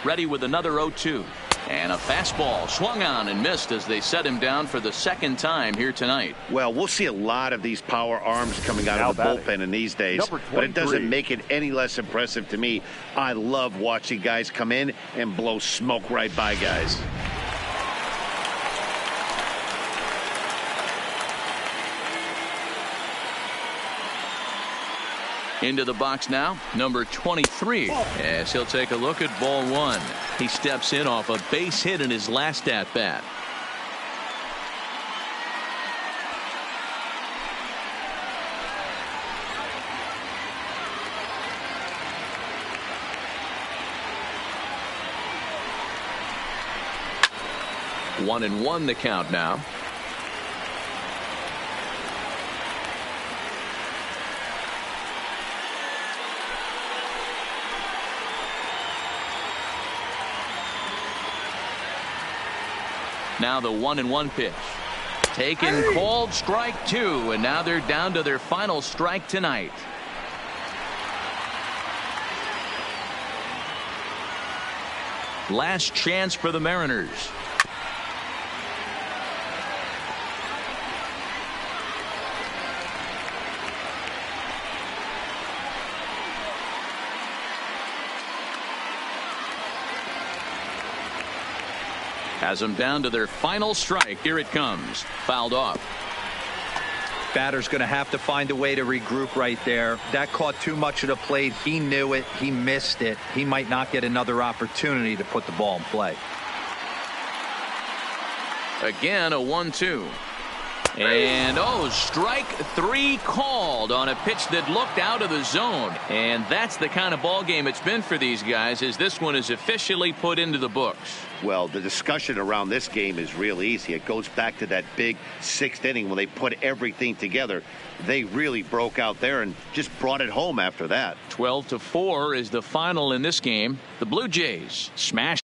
Ready with another 0-2. And a fastball swung on and missed as they set him down for the second time here tonight. Well, we'll see a lot of these power arms coming out of the bullpen in these days, but it doesn't make it any less impressive to me. I love watching guys come in and blow smoke right by guys. Into the box now, number 23, as he'll take a look at ball one. He steps in off a base hit in his last at bat. One and one the count now. Now the 1-1 pitch. Taken, called, strike two, and now they're down to their final strike tonight. Last chance for the Mariners. Has them down to their final strike. Here it comes. Fouled off. Batter's going to have to find a way to regroup right there. That caught too much of the plate. He knew it. He missed it. He might not get another opportunity to put the ball in play. Again, a 1-2. And strike three called on a pitch that looked out of the zone. And that's the kind of ball game it's been for these guys, as this one is officially put into the books. Well, the discussion around this game is real easy. It goes back to that big sixth inning when they put everything together. They really broke out there and just brought it home after that. 12-4 is the final in this game. The Blue Jays smash